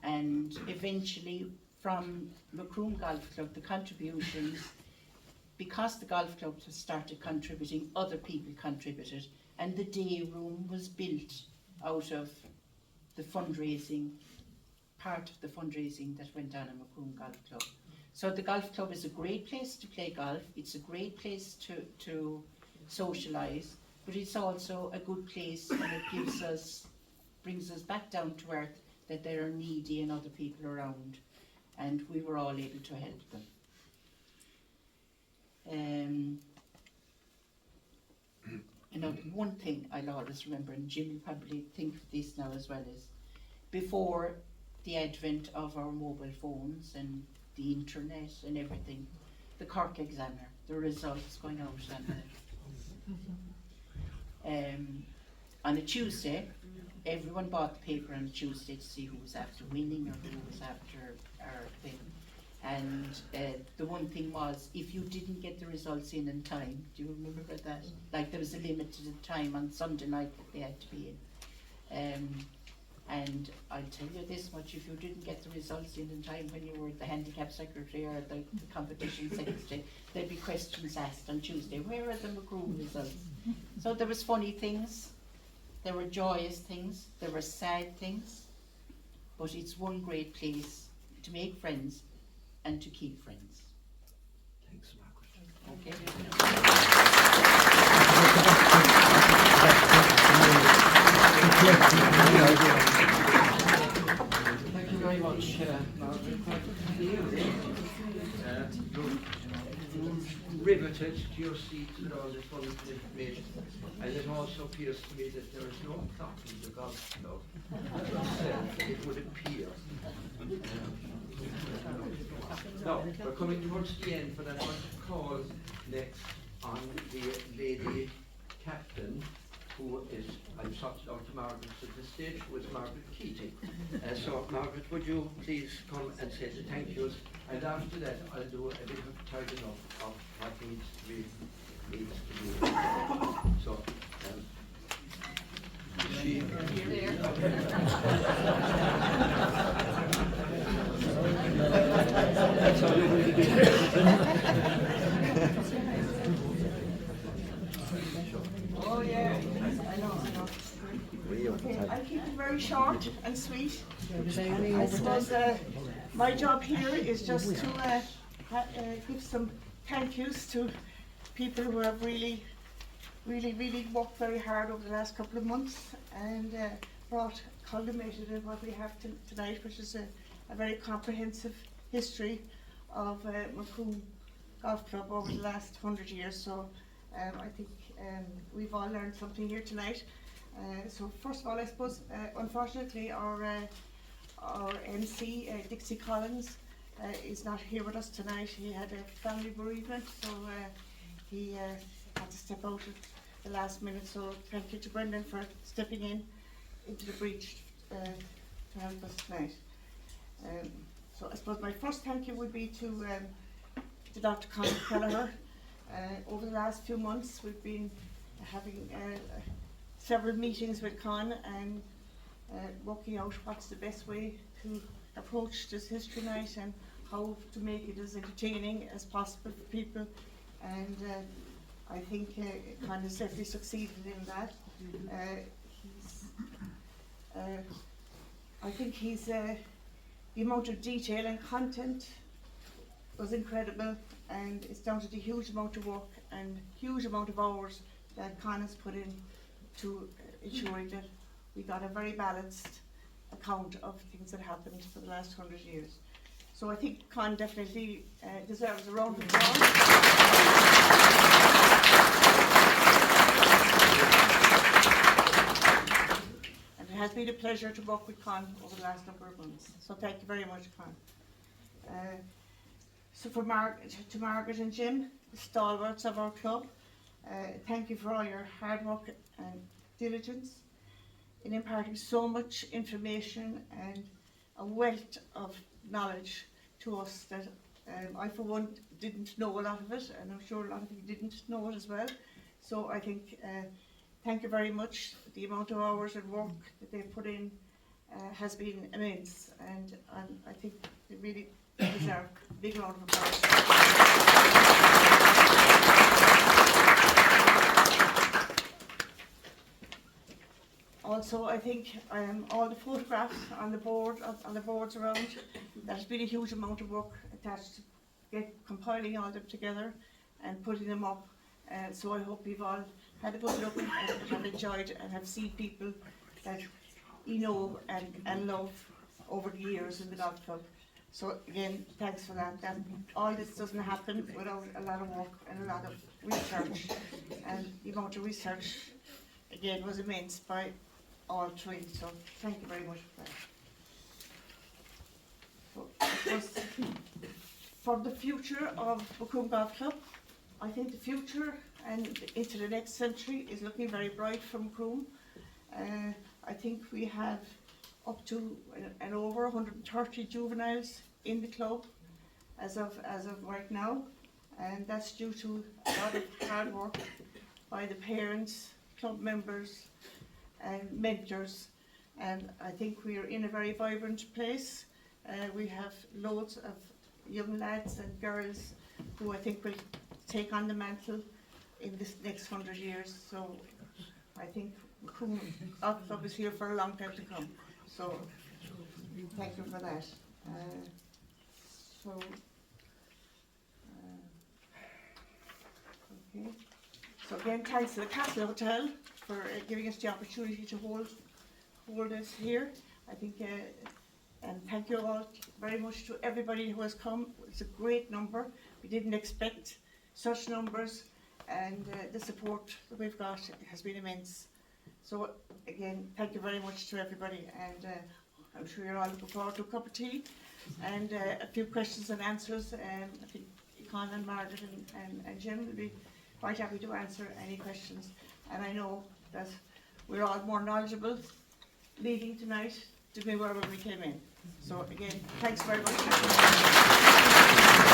And eventually, from Macroom Golf Club, the contributions, because the golf club started contributing, other people contributed, and the day room was built out of the fundraising, part of the fundraising that went on in Macroom Golf Club. So the golf club is a great place to play golf, it's a great place to socialise, but it's also a good place, and it brings us back down to earth, that there are needy and other people around, and we were all able to help them. One thing I'll always remember, and Jim will probably think of this now as well, is before the advent of our mobile phones and the internet and everything, the Cork Examiner, the results going out on a Tuesday, everyone bought the paper on a Tuesday to see who was after winning or who was after our thing. And the one thing was, if you didn't get the results in time, do you remember that? Like there was a limited time on Sunday night that they had to be in. And I'll tell you this much, if you didn't get the results in time when you were the handicap secretary or the competition secretary, there'd be questions asked on Tuesday, where are the Macroom results? So there was funny things, there were joyous things, there were sad things, but it's one great place to make friends and to keep friends. Thanks, Margaret. Okay. Thank you very much, Margaret. Clearly, riveted to your seat with all this wonderful information. And it also appears to me that there is no clock in the golf club. It would appear. Now, we're coming towards the end, but I want to call next on the lady captain, who is, I'm sorted out to Margaret at this stage, who is Margaret Keating. So, Margaret, would you please come and say the thank yous, and after that I'll do a bit of tidying up of what needs to be So, she... That's how you will be. Oh yeah, I know. Okay, I'll keep it very short and sweet. And I suppose my job here is just to give some thank yous to people who have really worked very hard over the last couple of months and culminated in what we have tonight, which is a very comprehensive history of Macomb Golf Club over the last 100 years. So I think we've all learned something here tonight. So first of all, I suppose, unfortunately, our MC, Dixie Collins, is not here with us tonight. He had a family bereavement, so he had to step out at the last minute. So thank you to Brendan for stepping into the breach to help us tonight. So I suppose my first thank you would be to Dr. Conor Kelleher. Over the last few months we've been having several meetings with Con and working out what's the best way to approach this history night and how to make it as entertaining as possible for people, and I think Con has definitely succeeded in that. I think the amount of detail and content was incredible, and it's down to the huge amount of work and huge amount of hours that Con has put in to ensuring that we got a very balanced account of things that happened for the last 100 years. So I think Con definitely deserves a round of applause. And it has been a pleasure to work with Con over the last number of months. So thank you very much, Con. So to Margaret and Jim, the stalwarts of our club, thank you for all your hard work and diligence in imparting so much information and a wealth of knowledge to us that I for one didn't know a lot of it, and I'm sure a lot of you didn't know it as well. So I think thank you very much. The amount of hours and work that they've put in has been immense, and I think they really deserve a big round of applause. Also, I think all the photographs on the boards around, there's been a huge amount of work attached to compiling all them together and putting them up. So I hope you've all had a good look and have enjoyed and have seen people that you know and love over the years in the golf club. So again, thanks for that. All this doesn't happen without a lot of work and a lot of research. And the amount of research, again, was immense by all three. So thank you very much for that. So for the future of Macomb Golf Club, I think the future and into the next century is looking very bright for Macomb. I think we have up to and over 130 juveniles in the club as of right now, and that's due to a lot of hard work by the parents, club members and mentors, and I think we are in a very vibrant place. We have loads of young lads and girls who I think will take on the mantle in this next 100 years. So I think Macomb Golf Club is here for a long time to come. So thank you for that. Okay. So again, thanks to the Castle Hotel for giving us the opportunity to hold us here. I think, and thank thank you all very much to everybody who has come. It's a great number. We didn't expect such numbers, and the support that we've got has been immense. So again, thank you very much to everybody, and I'm sure you're all looking forward to a cup of tea and a few questions and answers. I think Con and Margaret and Jim will be quite happy to answer any questions, and I know that we're all more knowledgeable leaving tonight to be wherever we came in. So again, thanks very much.